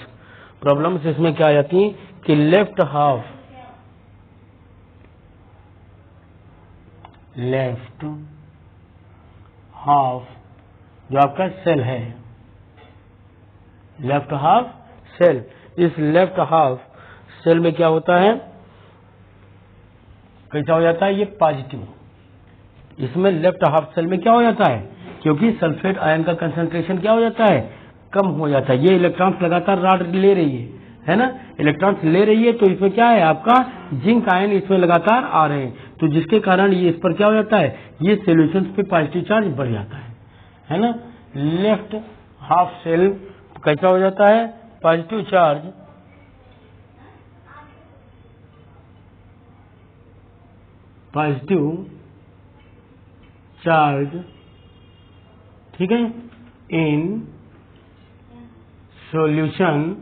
इसमें क्या आ जाती है कि लेफ्ट हाफ जो आपका सेल है, लेफ्ट हाफ सेल, इस लेफ्ट हाफ सेल में क्या होता है, कैसा हो जाता है, ये पॉजिटिव। इसमें लेफ्ट हाफ सेल में क्या हो जाता है, क्योंकि सल्फेट आयन का कंसंट्रेशन क्या हो जाता है, कम हो जाता है। ये इलेक्ट्रॉन्स लगातार रॉड ले रही है ना, इलेक्ट्रॉन्स ले रही है, तो इसमें क्या है, आपका जिंक आयन इसमें लगातार आ रहे हैं, तो जिसके कारण ये इस पर क्या हो जाता है, ये सॉल्यूशंस पे पॉजिटिव चार्ज बढ़ जाता है ना। लेफ्ट हाफ सेल कैसा हो जाता है, पॉजिटिव चार्ज, ठीक है, in solution,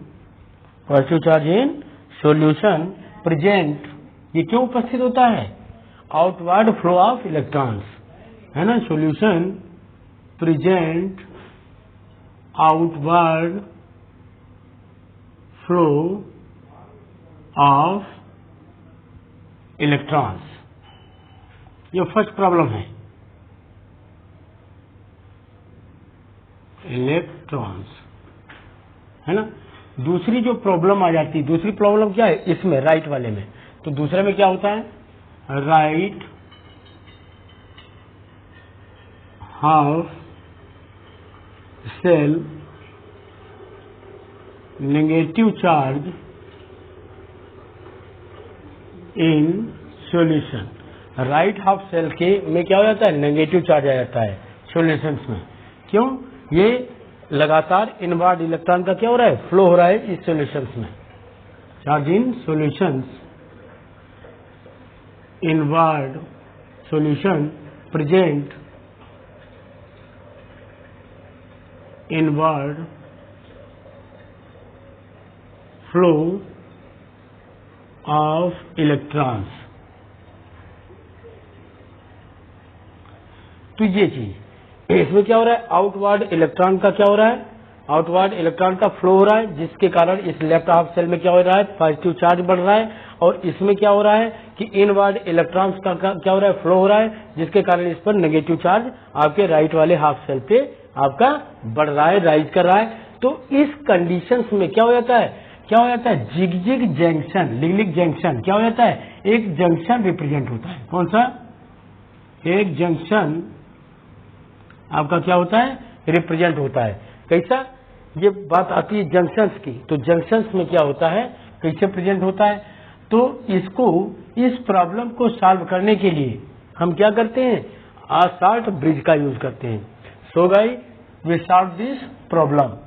positive charge in solution present, ये क्यों उपस्थित होता है, आउटवर्ड फ्लो ऑफ इलेक्ट्रॉन्स, है ना। Solution present outward flow of electrons, ये फर्स्ट प्रॉब्लम है, इलेक्ट्रॉन्स, है ना। दूसरी जो प्रॉब्लम आ जाती है, दूसरी प्रॉब्लम क्या है इसमें, राइट वाले में, तो दूसरे में क्या होता है, right half cell negative charge in solution. Right half cell के में क्या हो जाता है, नेगेटिव चार्ज आ जाता है सॉल्यूशंस में। क्यों, ये लगातार इनवर्ड इलेक्ट्रॉन का क्या हो रहा है, फ्लो हो रहा है इस सॉल्यूशंस में। Charge in solutions, inward solution present inward flow of electrons. तो ये चीज, इसमें क्या हो रहा है, आउटवर्ड इलेक्ट्रॉन का क्या हो रहा है, आउटवर्ड इलेक्ट्रॉन का फ्लो हो रहा है, जिसके कारण इस लेफ्ट हाफ सेल में क्या हो रहा है, पॉजिटिव चार्ज बढ़ रहा है। और इसमें क्या हो रहा है कि इनवर्ड इलेक्ट्रॉन्स का क्या हो रहा है, फ्लो हो रहा है, जिसके कारण इस पर नेगेटिव चार्ज आपके राइट वाले हाफ शेल पे आपका बढ़ रहा है, राइज कर रहा है। तो इस कंडीशंस में क्या हो जाता है, जिग-जिग जंक्शन, लिग-लिग जंक्शन क्या हो जाता है, एक जंक्शन रिप्रेजेंट होता है। कौन सा, एक जंक्शन आपका क्या होता है, रिप्रेजेंट होता है। कैसा, ये बात आती है जंक्शंस की, तो जंक्शंस में क्या होता है, कैसे प्रेजेंट होता है। तो इसको, इस प्रॉब्लम को सॉल्व करने के लिए हम क्या करते हैं, शॉर्ट ब्रिज का यूज करते हैं। So guys we solve this problem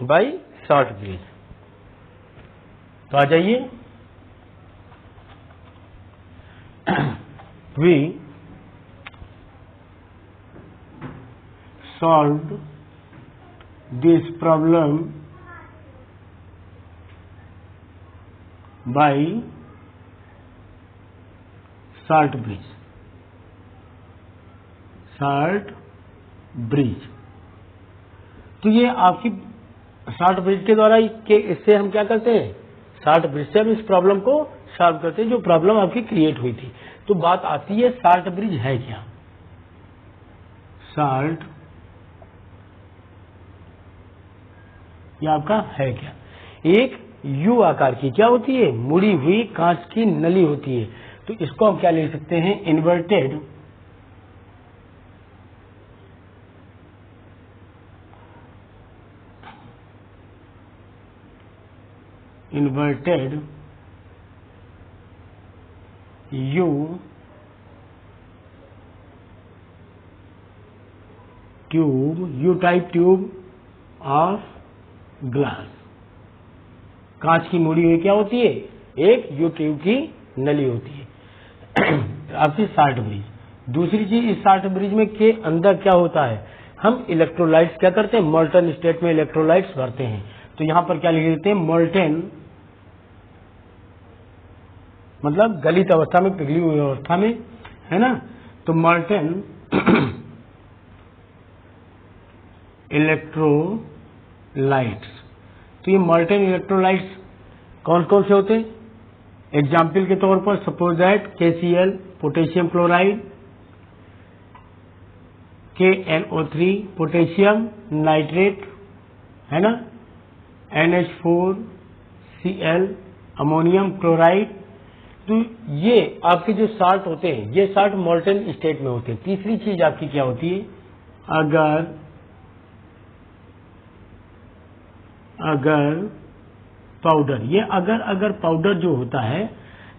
by short bridge. तो आ जाइए, we solved this problem by short bridge. Short bridge, तो ये आपकी शॉर्ट ब्रिज के द्वारा के इससे हम क्या करते हैं, शॉर्ट ब्रिज से हम इस प्रॉब्लम को सॉल्व करते हैं जो प्रॉब्लम आपकी क्रिएट हुई थी। तो बात आती है शॉर्ट ब्रिज है क्या, शॉर्ट ये आपका है क्या। एक यू आकार की क्या होती है, मुड़ी हुई कांच की नली होती है। तो इसको हम क्या ले सकते हैं, inverted you tube, you type tube of glass. कांच की मुड़ी हुई क्या होती है, एक यू ट्यूब की नली होती है आपकी शॉर्ट ब्रिज। दूसरी चीज, इस शॉर्ट ब्रिज में के अंदर क्या होता है, हम इलेक्ट्रोलाइट्स क्या करते हैं, मोल्टन स्टेट में इलेक्ट्रोलाइट्स भरते हैं। तो यहां पर क्या लिख देते हैं, मोल्टन मतलब गलित अवस्था में, पिघली हुई अवस्था में, है ना। तो मोल्टन इलेक्ट्रोलाइट्स, तो ये मोल्टन इलेक्ट्रोलाइट्स कौन कौन से होते हैं, एग्जाम्पल के तौर पर suppose that KCl potassium chloride, KNO3 potassium nitrate, है ना, NH4Cl अमोनियम क्लोराइड। तो ये आपके जो साल्ट होते हैं, ये साल्ट मोल्टन स्टेट में होते हैं। तीसरी चीज आपकी क्या होती है, अगर पाउडर, ये अगर पाउडर जो होता है,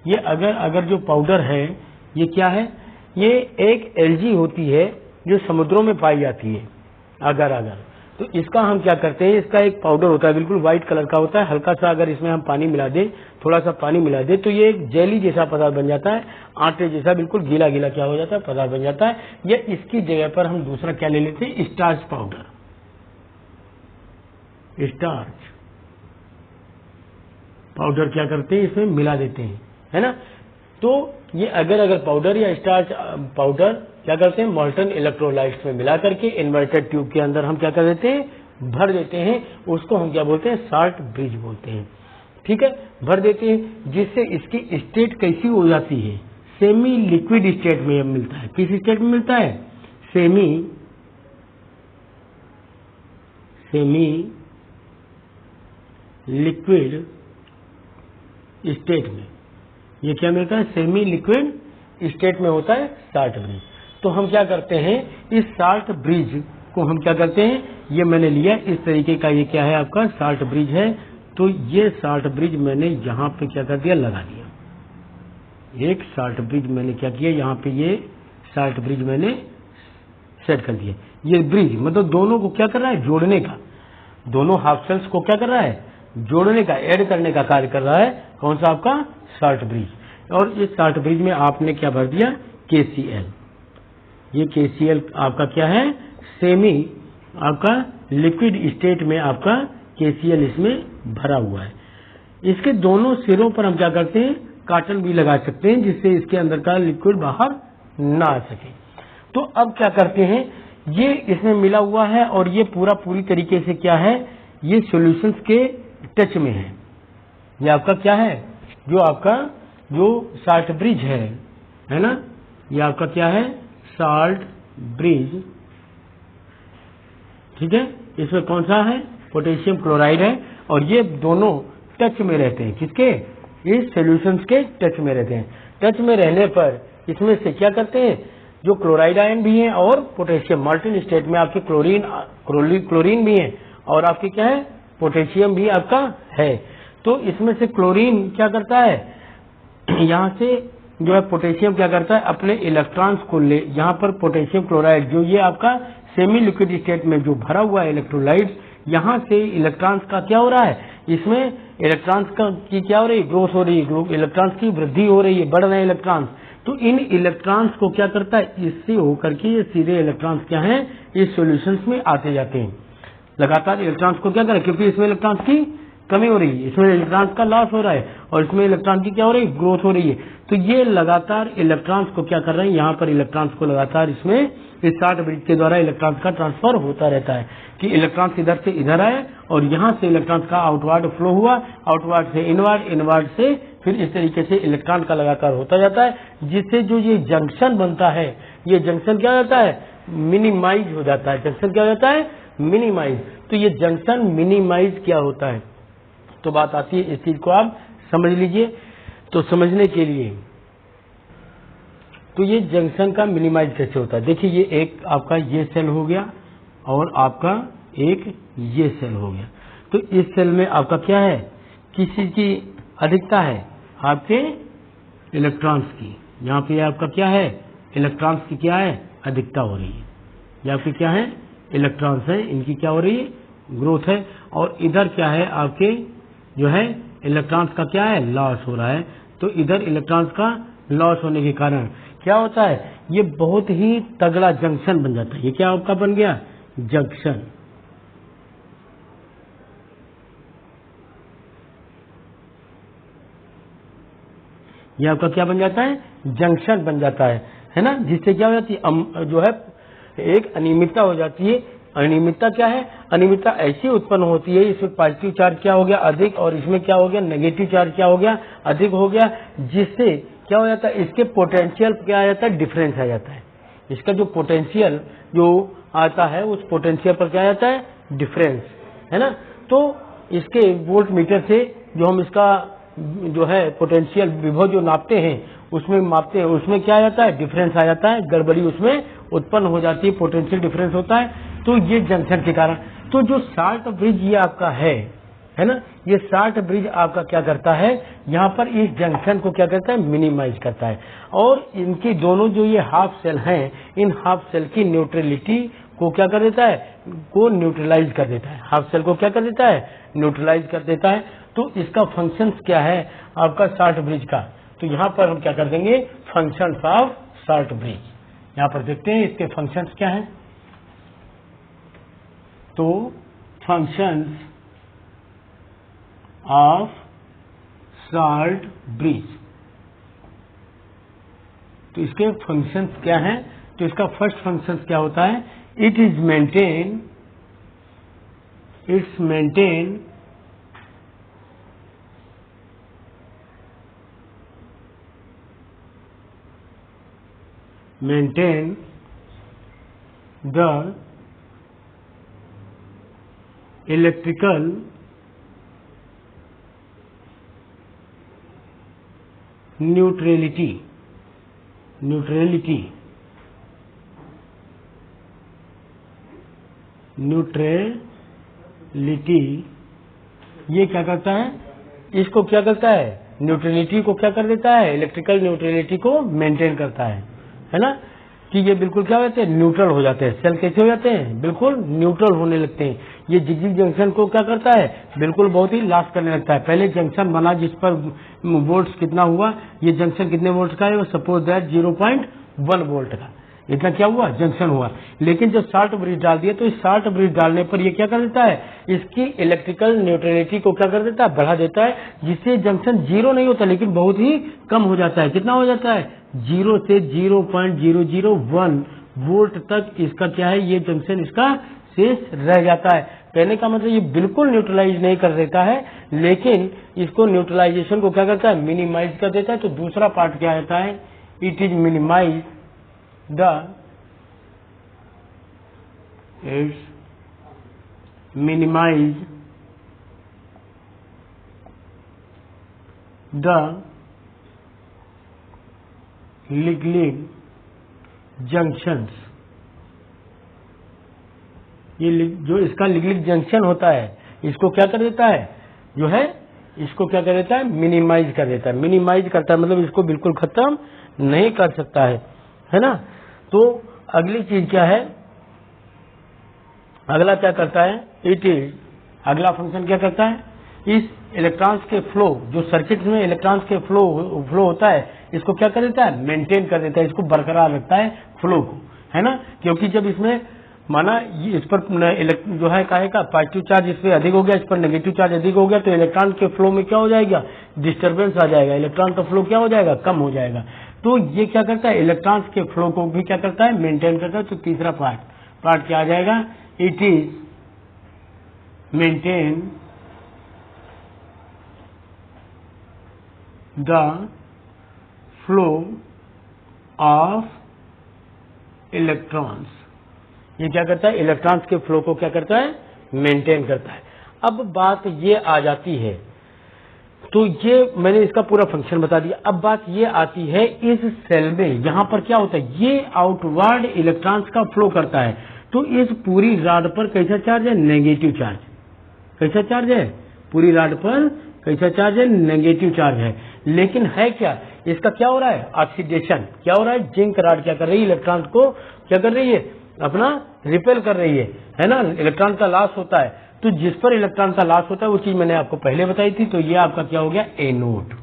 ये अगर जो पाउडर है, ये क्या है, ये एक एल्गी होती है जो समुद्रों में पाई जाती है। अगर तो इसका हम क्या करते हैं, इसका एक पाउडर होता है, बिल्कुल व्हाइट कलर का होता है। हल्का सा अगर इसमें हम पानी मिला दें, थोड़ा सा पानी मिला दें, तो ये एक जेली जैसा पदार्थ बन जाता है, आटे जैसा बिल्कुल गीला गीला क्या हो जाता है, पदार्थ बन जाता है। या इसकी जगह पर हम दूसरा क्या ले लेते हैं, स्टार्च पाउडर, स्टार्च पाउडर क्या करते हैं, इसमें मिला देते हैं, है ना। तो ये अगर पाउडर या स्टार्च पाउडर क्या करते हैं, मोल्टन इलेक्ट्रोलाइट्स में मिला करके इन्वर्टेड ट्यूब के अंदर हम क्या कर देते हैं, भर देते हैं। उसको हम क्या बोलते हैं, शॉर्ट ब्रिज बोलते हैं। ठीक है, भर देते हैं, जिससे इसकी स्टेट कैसी हो जाती है, सेमी लिक्विड स्टेट में मिलता है। किस स्टेट में मिलता है, सेमी लिक्विड स्टेट में। ये क्या मिलता है, सेमी लिक्विड स्टेट में होता है शॉर्ट ब्रिज। तो हम क्या करते हैं, इस शॉर्ट ब्रिज को हम क्या करते हैं, ये मैंने लिया इस तरीके का, ये क्या है आपका शॉर्ट ब्रिज है। तो ये शॉर्ट ब्रिज मैंने यहाँ पे क्या कर दिया, लगा दिया। एक शॉर्ट ब्रिज मैंने क्या किया, यहाँ पे ये शॉर्ट ब्रिज मैंने सेट कर दिया। ये ब्रिज मतलब दोनों को क्या कर रहा है, जोड़ने का, दोनों हाफ शेल्स को क्या कर रहा है, जोड़ने का, ऐड करने का कार्य कर रहा है। कौन सा आपका शॉर्ट ब्रिज। और इस शॉर्ट ब्रिज में आपने क्या भर दिया, KCl। ये KCl आपका क्या है, सेमी आपका लिक्विड स्टेट में आपका KCl इसमें भरा हुआ है। इसके दोनों सिरों पर हम क्या करते हैं, काटन भी लगा सकते हैं, जिससे इसके अंदर का लिक्विड बाहर ना आ सके। तो अब क्या करते हैं, ये इसमें मिला हुआ है और ये पूरी तरीके से क्या है, ये सॉल्यूशंस के टच में है। ये आपका क्या है, जो आपका जो साल्ट ब्रिज है ना, ये आपका क्या है, साल्ट ब्रिज, ठीक है। इसमें कौन सा है, पोटेशियम क्लोराइड है, और ये दोनों टच में रहते हैं, किसके, इस सॉल्यूशंस के टच में रहते हैं। टच में रहने पर इसमें से क्या करते हैं, जो क्लोराइड आयन भी हैं और पोटेशियम, मॉल्टन स्टेट में आपके क्लोरीन भी है और आपके क्या है, पोटेशियम भी आपका है। तो इसमें से क्लोरीन क्या करता है, यहाँ से जो है पोटेशियम क्या करता है, अपने इलेक्ट्रॉन्स को ले, यहाँ पर पोटेशियम क्लोराइड जो ये आपका सेमी लिक्विड स्टेट में जो भरा हुआ है इलेक्ट्रोलाइट्स, यहाँ से इलेक्ट्रॉन्स का क्या हो रहा है, इसमें इलेक्ट्रॉन्स का की क्या हो रही है, ग्रोथ हो रही है, इलेक्ट्रॉन्स की वृद्धि हो रही है, बढ़ रहे हैं इलेक्ट्रॉन्स। तो इन इलेक्ट्रॉन्स को क्या करता है, इससे होकर के ये सीधे इलेक्ट्रॉन्स क्या हैं, इस सॉल्यूशंस में आते जाते हैं। लगातार इलेक्ट्रॉन्स को क्या करें, क्योंकि इसमें इलेक्ट्रॉन्स की कमी हो रही है, इसमें इलेक्ट्रॉन्स का लॉस हो रहा है और इसमें इलेक्ट्रॉन की क्या हो रही है, ग्रोथ हो रही है। तो ये लगातार इलेक्ट्रॉन्स को क्या कर रहे हैं, यहाँ पर इलेक्ट्रॉन्स को लगातार इसमें इस साल्ट ब्रिज के द्वारा इलेक्ट्रॉन्स का ट्रांसफर होता रहता है कि इलेक्ट्रॉन्स इधर से इधर आए और यहाँ से इलेक्ट्रॉन्स का आउटवर्ड फ्लो हुआ, आउटवर्ड से इनवर्ड, इनवर्ड से फिर इस तरीके से इलेक्ट्रॉन का लगातार होता जाता है, जिससे जो ये जंक्शन बनता है, ये जंक्शन क्या हो जाता है, मिनिमाइज हो जाता है। जंक्शन क्या हो जाता है, मिनिमाइज। तो ये जंक्शन मिनिमाइज क्या होता है, तो बात आती है, इस चीज को आप समझ लीजिए। तो समझने के लिए, तो ये जंक्शन का मिनिमाइज कैसे होता है, देखिए ये एक आपका ये सेल हो गया और आपका एक ये सेल हो गया। तो इस सेल में आपका क्या है, किस चीज की अधिकता है, आपके इलेक्ट्रॉन्स की। यहाँ पे आपका क्या है, इलेक्ट्रॉन्स की क्या है, अधिकता हो रही है। ये आपके क्या है, इलेक्ट्रॉन्स है, इनकी क्या हो रही है, ग्रोथ है। और इधर क्या है, आपके जो है इलेक्ट्रॉन्स का क्या है, लॉस हो रहा है। तो इधर इलेक्ट्रॉन्स का लॉस होने के कारण क्या होता है, ये बहुत ही तगड़ा जंक्शन बन जाता है। ये क्या आपका बन गया, जंक्शन। ये आपका क्या बन जाता है, जंक्शन बन जाता है ना, जिससे क्या हो जाती है, जो है एक अनियमितता हो जाती है। अनियमितता क्या है, अनियमितता ऐसी उत्पन्न होती है, इसमें पॉजिटिव चार्ज क्या हो गया, अधिक, और इसमें क्या हो गया, नेगेटिव चार्ज क्या हो गया, अधिक हो गया, जिससे क्या हो जाता है, इसके पोटेंशियल क्या आ जाता है, डिफरेंस आ जाता है। इसका जो पोटेंशियल जो आता है, उस पोटेंशियल पर क्या आ जाता है, डिफरेंस, है ना। तो इसके वोल्ट मीटर से जो हम इसका जो है पोटेंशियल विभव जो नापते हैं, उसमें मापते हैं, उसमें क्या आ जाता है, डिफरेंस आ जाता है, गड़बड़ी उसमें उत्पन्न हो जाती है, पोटेंशियल डिफरेंस होता है। तो ये जंक्शन के कारण, तो जो साल्ट ब्रिज ये आपका है ना, ये साल्ट ब्रिज आपका क्या करता है, यहाँ पर इस जंक्शन को क्या करता है, मिनिमाइज करता है। और इनकी दोनों जो ये हाफ सेल हैं, इन हाफ सेल की न्यूट्रलिटी को क्या कर देता है, को न्यूट्रलाइज कर देता है। हाफ सेल को क्या कर देता है, न्यूट्रलाइज कर देता है। तो इसका फंक्शंस क्या है आपका साल्ट ब्रिज का, तो यहाँ पर हम क्या कर देंगे, फंक्शंस ऑफ साल्ट ब्रिज। यहाँ पर देखते हैं इसके फंक्शंस क्या हैं। तो फंक्शंस ऑफ साल्ट ब्रिज, तो इसके फंक्शंस क्या हैं, तो इसका फर्स्ट फंक्शंस क्या होता है, it's maintain the electrical neutrality ये क्या करता है, इसको क्या करता है, न्यूट्रलिटी को क्या कर देता है, इलेक्ट्रिकल न्यूट्रलिटी को मेंटेन करता है ना, कि ये बिल्कुल क्या होते हैं, न्यूट्रल हो जाते हैं। सेल कैसे हो जाते हैं, बिल्कुल न्यूट्रल होने लगते हैं। ये जिगजिग जंक्शन को क्या करता है, बिल्कुल बहुत ही लॉस करने लगता है। पहले जंक्शन बना जिस पर वोल्ट्स कितना हुआ, ये जंक्शन कितने वोल्ट का है, सपोज दैट 0.1 वोल्ट का, इतना क्या हुआ, जंक्शन हुआ। लेकिन जब साल्ट ब्रिज डाल दिया, तो इस साल्ट ब्रिज डालने पर ये क्या कर देता है, इसकी इलेक्ट्रिकल न्यूट्रलिटी को क्या कर देता है, बढ़ा देता है, जिससे जंक्शन जीरो नहीं होता लेकिन बहुत ही कम हो जाता है। कितना हो जाता है, 0 से 0.001 वोल्ट तक इसका क्या है, ये जंक्शन इसका शेष रह जाता है। कहने का मतलब ये बिल्कुल न्यूट्रलाइज नहीं कर देता है, लेकिन इसको न्यूट्रलाइजेशन को क्या करता है, मिनिमाइज कर देता है। तो दूसरा पार्ट क्या रहता है, it is minimize the minimize the ligand junctions। ये जो इसका लिगलिक जंक्शन होता है इसको क्या कर देता है, जो है इसको क्या कर देता है, मिनिमाइज कर देता है। मिनिमाइज करता है मतलब इसको बिल्कुल खत्म नहीं कर सकता है ना। तो अगली चीज क्या है, अगला क्या करता है, इट इज, अगला फंक्शन क्या करता है, इस इलेक्ट्रॉन्स के फ्लो, जो सर्किट में इलेक्ट्रॉन्स के फ्लो होता है, इसको क्या कर देता है, मेंटेन कर देता है, इसको बरकरार रखता है फ्लो को, है ना। क्योंकि जब इसमें माना इस पर जो है काहे का पॉजिटिव चार्ज इस पर अधिक हो गया, इस पर नेगेटिव चार्ज अधिक हो गया, तो इलेक्ट्रॉन के फ्लो में क्या हो जाएगा, डिस्टर्बेंस आ जाएगा, इलेक्ट्रॉन का फ्लो क्या हो जाएगा, कम हो जाएगा। तो ये क्या करता है, इलेक्ट्रॉन्स के फ्लो को भी क्या करता है, मेंटेन करता है। तो तीसरा पार्ट क्या आ जाएगा, it is maintain the flow of electrons. ये क्या करता है, इलेक्ट्रॉन्स के फ्लो को क्या करता है, मेंटेन करता है। अब बात ये आ जाती है, तो ये मैंने इसका पूरा फंक्शन बता दिया। अब बात ये आती है, इस सेल में यहां पर क्या होता है, ये आउटवर्ड इलेक्ट्रॉन्स का फ्लो करता है। तो इस पूरी रॉड पर कैसा चार्ज है, नेगेटिव चार्ज। कैसा चार्ज है, पूरी रॉड पर कैसा चार्ज है, नेगेटिव चार्ज है। लेकिन है क्या, इसका क्या हो रहा है, ऑक्सीडेशन। क्या हो रहा है, जिंक रॉड क्या कर रही है, इलेक्ट्रॉन को क्या कर रही है, अपना रिपेल कर रही है ना। इलेक्ट्रॉन का लॉस होता है, तो जिस पर इलेक्ट्रॉन का लॉस होता है वो चीज मैंने आपको पहले बताई थी। तो ये आपका क्या हो गया, एनोड।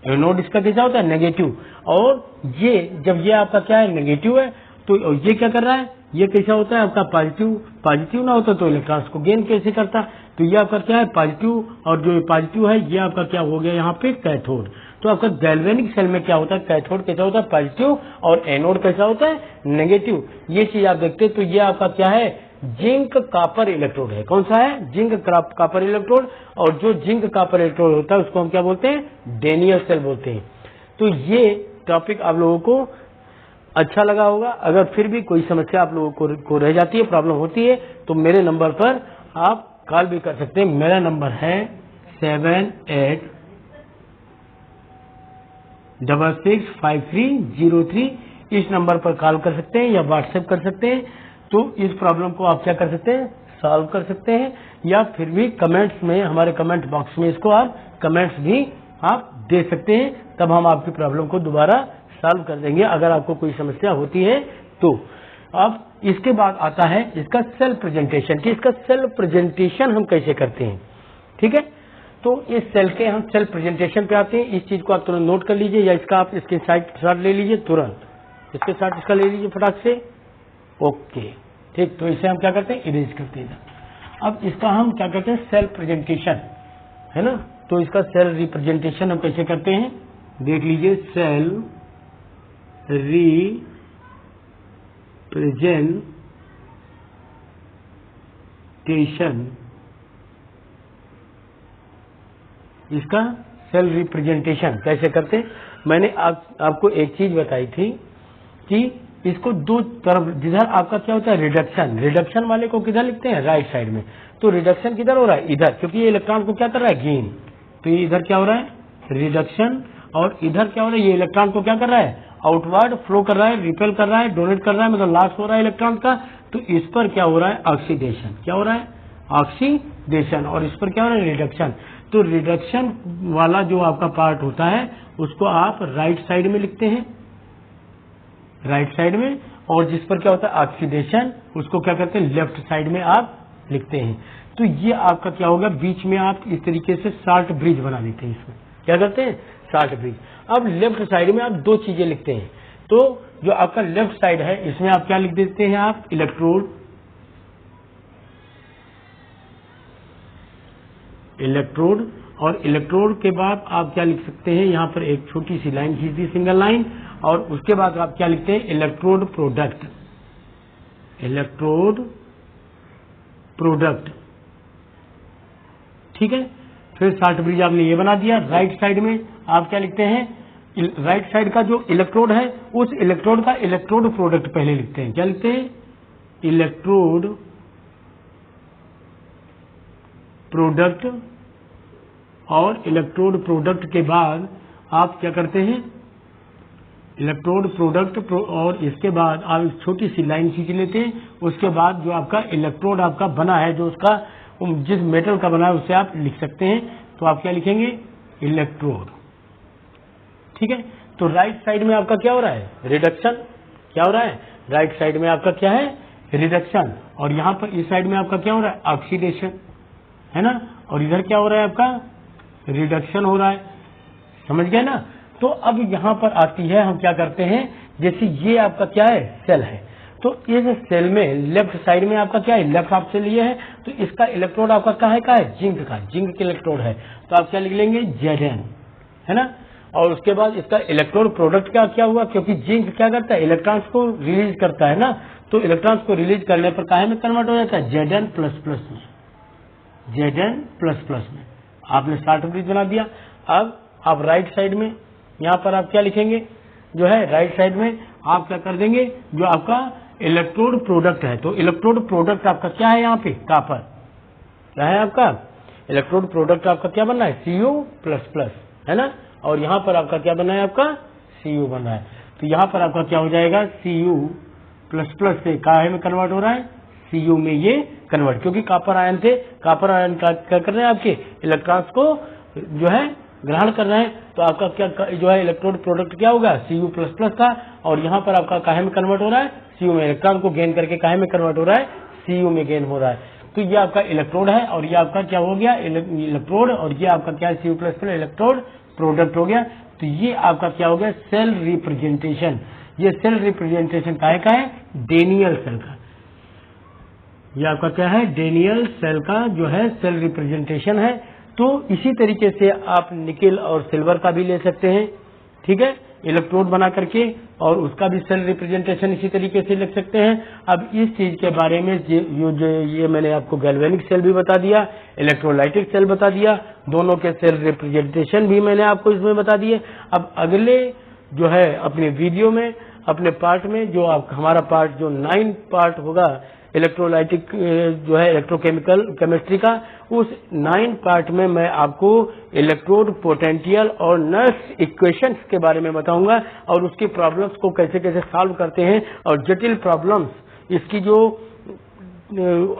एनोड इसका कैसा होता है, नेगेटिव। और ये जब ये आपका क्या है, नेगेटिव है, तो ये क्या कर रहा है, ये कैसा होता है आपका पॉजिटिव। पॉजिटिव ना होता तो इलेक्ट्रॉन्स को गेन कैसे करता। तो ये आपका क्या है, पॉजिटिव, और जो पॉजिटिव है ये आपका क्या हो गया यहाँ पे, कैथोड। तो आपका गैल्वेनिक सेल में क्या होता है, कैथोड कैसा होता है, पॉजिटिव, और एनोड कैसा होता है, नेगेटिव। ये चीज आप देखते हैं। तो ये आपका क्या है, जिंक कॉपर इलेक्ट्रोड है। कौन सा है, जिंक कॉपर इलेक्ट्रोड। और जो जिंक कॉपर इलेक्ट्रोड होता है उसको हम क्या बोलते हैं, डेनियल सेल बोलते हैं। तो ये टॉपिक आप लोगों को अच्छा लगा होगा। अगर फिर भी कोई समस्या आप लोगों को रह जाती है, प्रॉब्लम होती है, तो मेरे नंबर पर आप कॉल भी कर सकते हैं। मेरा नंबर है 78665303। इस नंबर पर कॉल कर सकते हैं या व्हाट्सएप कर सकते हैं। तो इस प्रॉब्लम को आप क्या कर सकते हैं, सॉल्व कर सकते हैं, या फिर भी कमेंट्स में, हमारे कमेंट बॉक्स में इसको आप कमेंट्स भी आप दे सकते हैं। तब हम आपकी प्रॉब्लम को दोबारा सॉल्व कर देंगे, अगर आपको कोई समस्या होती है तो। अब इसके बाद आता है इसका सेल प्रेजेंटेशन, कि इसका सेल प्रेजेंटेशन हम कैसे करते हैं। ठीक है, तो इस सेल के हम सेल प्रेजेंटेशन पे आते हैं। इस चीज को आप तुरंत नोट कर लीजिए, या इसका आप इसके साथ ले लीजिए, तुरंत इसके साथ इसका ले लीजिए फटाक से। ओके, ठीक। तो इसे हम क्या करते हैं, इरेज करते हैं। अब इसका हम क्या करते हैं, सेल प्रेजेंटेशन, है ना। तो इसका सेल रिप्रेजेंटेशन हम कैसे करते हैं, देख लीजिए। सेल रिप्रेजेंटेशन, इसका सेल रिप्रेजेंटेशन कैसे करते हैं। मैंने आपको एक चीज बताई थी कि इसको दो तरफ, जिधर आपका क्या होता है, रिडक्शन वाले को किधर लिखते हैं, राइट साइड में। तो रिडक्शन किधर हो रहा है, इधर, क्योंकि ये इलेक्ट्रॉन को क्या कर रहा है, गेन। तो ये इधर क्या हो रहा है, रिडक्शन, और इधर क्या हो रहा है, ये इलेक्ट्रॉन को क्या कर रहा है, आउटवर्ड फ्लो कर रहा है, रिपेल कर रहा है, डोनेट कर रहा है, मतलब लॉस हो रहा है इलेक्ट्रॉन का। तो इस पर क्या हो रहा है, ऑक्सीडेशन। क्या हो रहा है, ऑक्सीडेशन। और इस पर क्या हो रहा है, रिडक्शन। तो रिडक्शन वाला जो आपका पार्ट होता है उसको आप राइट साइड में लिखते हैं, राइट साइड में। और जिस पर क्या होता है, ऑक्सीडेशन, उसको क्या करते हैं, लेफ्ट साइड में आप लिखते हैं। तो ये आपका क्या होगा, बीच में आप इस तरीके से साल्ट ब्रिज बना देते हैं। इसमें क्या करते हैं, साल्ट ब्रिज। अब लेफ्ट साइड में आप दो चीजें लिखते हैं। तो जो आपका लेफ्ट साइड है, इसमें आप क्या लिख देते हैं, आप इलेक्ट्रोड, और इलेक्ट्रोड के बाद आप क्या लिख सकते हैं, यहां पर एक छोटी सी लाइन खींच दी, सिंगल लाइन। और उसके बाद आप क्या लिखते हैं, इलेक्ट्रोड प्रोडक्ट, इलेक्ट्रोड प्रोडक्ट। ठीक है, फिर शॉर्ट ब्रिज आपने ये बना दिया। राइट साइड में आप क्या लिखते हैं, राइट साइड का जो इलेक्ट्रोड है उस इलेक्ट्रोड का इलेक्ट्रोड प्रोडक्ट पहले लिखते हैं। क्या लिखते हैं, इलेक्ट्रोड प्रोडक्ट, और इलेक्ट्रोड प्रोडक्ट के बाद आप क्या करते हैं, इलेक्ट्रोड प्रोडक्ट और इसके बाद आप एक छोटी सी लाइन खींच लेते हैं। उसके बाद जो आपका इलेक्ट्रोड आपका बना है, जो उसका जिस मेटल का बना है उससे आप लिख सकते हैं। तो आप क्या लिखेंगे, इलेक्ट्रोड। ठीक है, तो राइट साइड में आपका क्या हो रहा है, रिडक्शन। क्या हो रहा है, राइट साइड में आपका क्या है, रिडक्शन। और यहां पर इस साइड में आपका क्या हो रहा है, ऑक्सीडेशन, है ना। और इधर क्या हो रहा है आपका, रिडक्शन हो रहा है। समझ गए ना। तो अब यहां पर आती है, हम क्या करते हैं, जैसे ये आपका क्या है, सेल है। तो इस सेल में लेफ्ट साइड में आपका क्या है, लेफ्ट हाफ सेल ये है। तो इसका इलेक्ट्रोड आपका क्या है, जिंक का, जिंक के इलेक्ट्रोड है। तो आप क्या लिख लेंगे, Zn, है ना। और उसके बाद इसका इलेक्ट्रोड प्रोडक्ट का क्या हुआ, क्योंकि जिंक क्या करता है, इलेक्ट्रॉन्स को रिलीज करता है ना। तो इलेक्ट्रॉन्स को रिलीज करने पर काहे में कन्वर्ट हो जाता है, Zn प्लस प्लस में, Zn प्लस प्लस में। आपने शॉर्ट ब्रिज बना दिया। अब आप राइट साइड में यहाँ पर आप क्या लिखेंगे, जो है राइट साइड में आप क्या कर देंगे, जो आपका इलेक्ट्रोड प्रोडक्ट है। तो इलेक्ट्रोड प्रोडक्ट आपका क्या है, यहाँ पे कॉपर, क्या है आपका इलेक्ट्रोड प्रोडक्ट आपका क्या बनना है, Cu प्लस प्लस, है ना। और यहाँ पर आपका क्या बनना है, आपका Cu बन रहा है। तो यहाँ पर आपका क्या हो जाएगा, Cu प्लस प्लस से काहे में कन्वर्ट हो रहा है, Cu में ये कन्वर्ट, क्योंकि कॉपर आयन थे, कॉपर आयन क्या कर रहे हैं, आपके इलेक्ट्रॉन्स को जो है ग्रहण कर रहे हैं। तो आपका क्या जो है इलेक्ट्रोड प्रोडक्ट क्या होगा, Cu प्लस प्लस था। और यहाँ पर आपका काहे में कन्वर्ट हो रहा है, Cu में, इलेक्ट्रॉन को गेन करके काहे में कन्वर्ट हो रहा है, Cu में गेन हो रहा है। तो ये आपका इलेक्ट्रोड है, और ये आपका क्या हो गया, इलेक्ट्रोड, और ये आपका क्या है, Cu plus plus electrode product हो गया। तो ये आपका क्या हो गया, सेल रिप्रेजेंटेशन। ये सेल रिप्रेजेंटेशन काहे का है, डेनियल सेल का। ये आपका क्या है, डेनियल सेल का जो है सेल रिप्रेजेंटेशन है। तो इसी तरीके से आप निकेल और सिल्वर का भी ले सकते हैं। ठीक है, इलेक्ट्रोड बना करके, और उसका भी सेल रिप्रेजेंटेशन इसी तरीके से लिख सकते हैं। अब इस चीज के बारे में ये मैंने आपको गैल्वेनिक सेल भी बता दिया, इलेक्ट्रोलाइटिक सेल बता दिया, दोनों के सेल रिप्रेजेंटेशन भी मैंने आपको इसमें बता दिए। अब अगले जो है अपने वीडियो में, अपने पार्ट में, जो आप हमारा पार्ट जो 9 पार्ट होगा इलेक्ट्रोलाइटिक जो है इलेक्ट्रोकेमिकल केमिस्ट्री का, उस 9 पार्ट में मैं आपको इलेक्ट्रोड पोटेंशियल और नर्स इक्वेशंस के बारे में बताऊंगा, और उसकी प्रॉब्लम्स को कैसे कैसे सॉल्व करते हैं, और जटिल प्रॉब्लम्स इसकी जो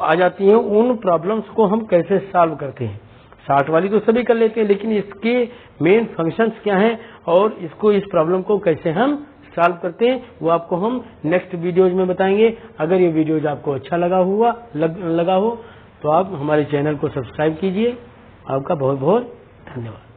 आ जाती हैं उन प्रॉब्लम्स को हम कैसे सॉल्व करते हैं। 60 वाली तो सभी कर लेते हैं, लेकिन इसके मेन फंक्शंस क्या हैं और इसको, इस प्रॉब्लम को कैसे हम सॉल्व करते हैं, वो आपको हम नेक्स्ट वीडियोज में बताएंगे। अगर ये वीडियोज आपको अच्छा लगा हो तो आप हमारे चैनल को सब्सक्राइब कीजिए। आपका बहुत बहुत धन्यवाद।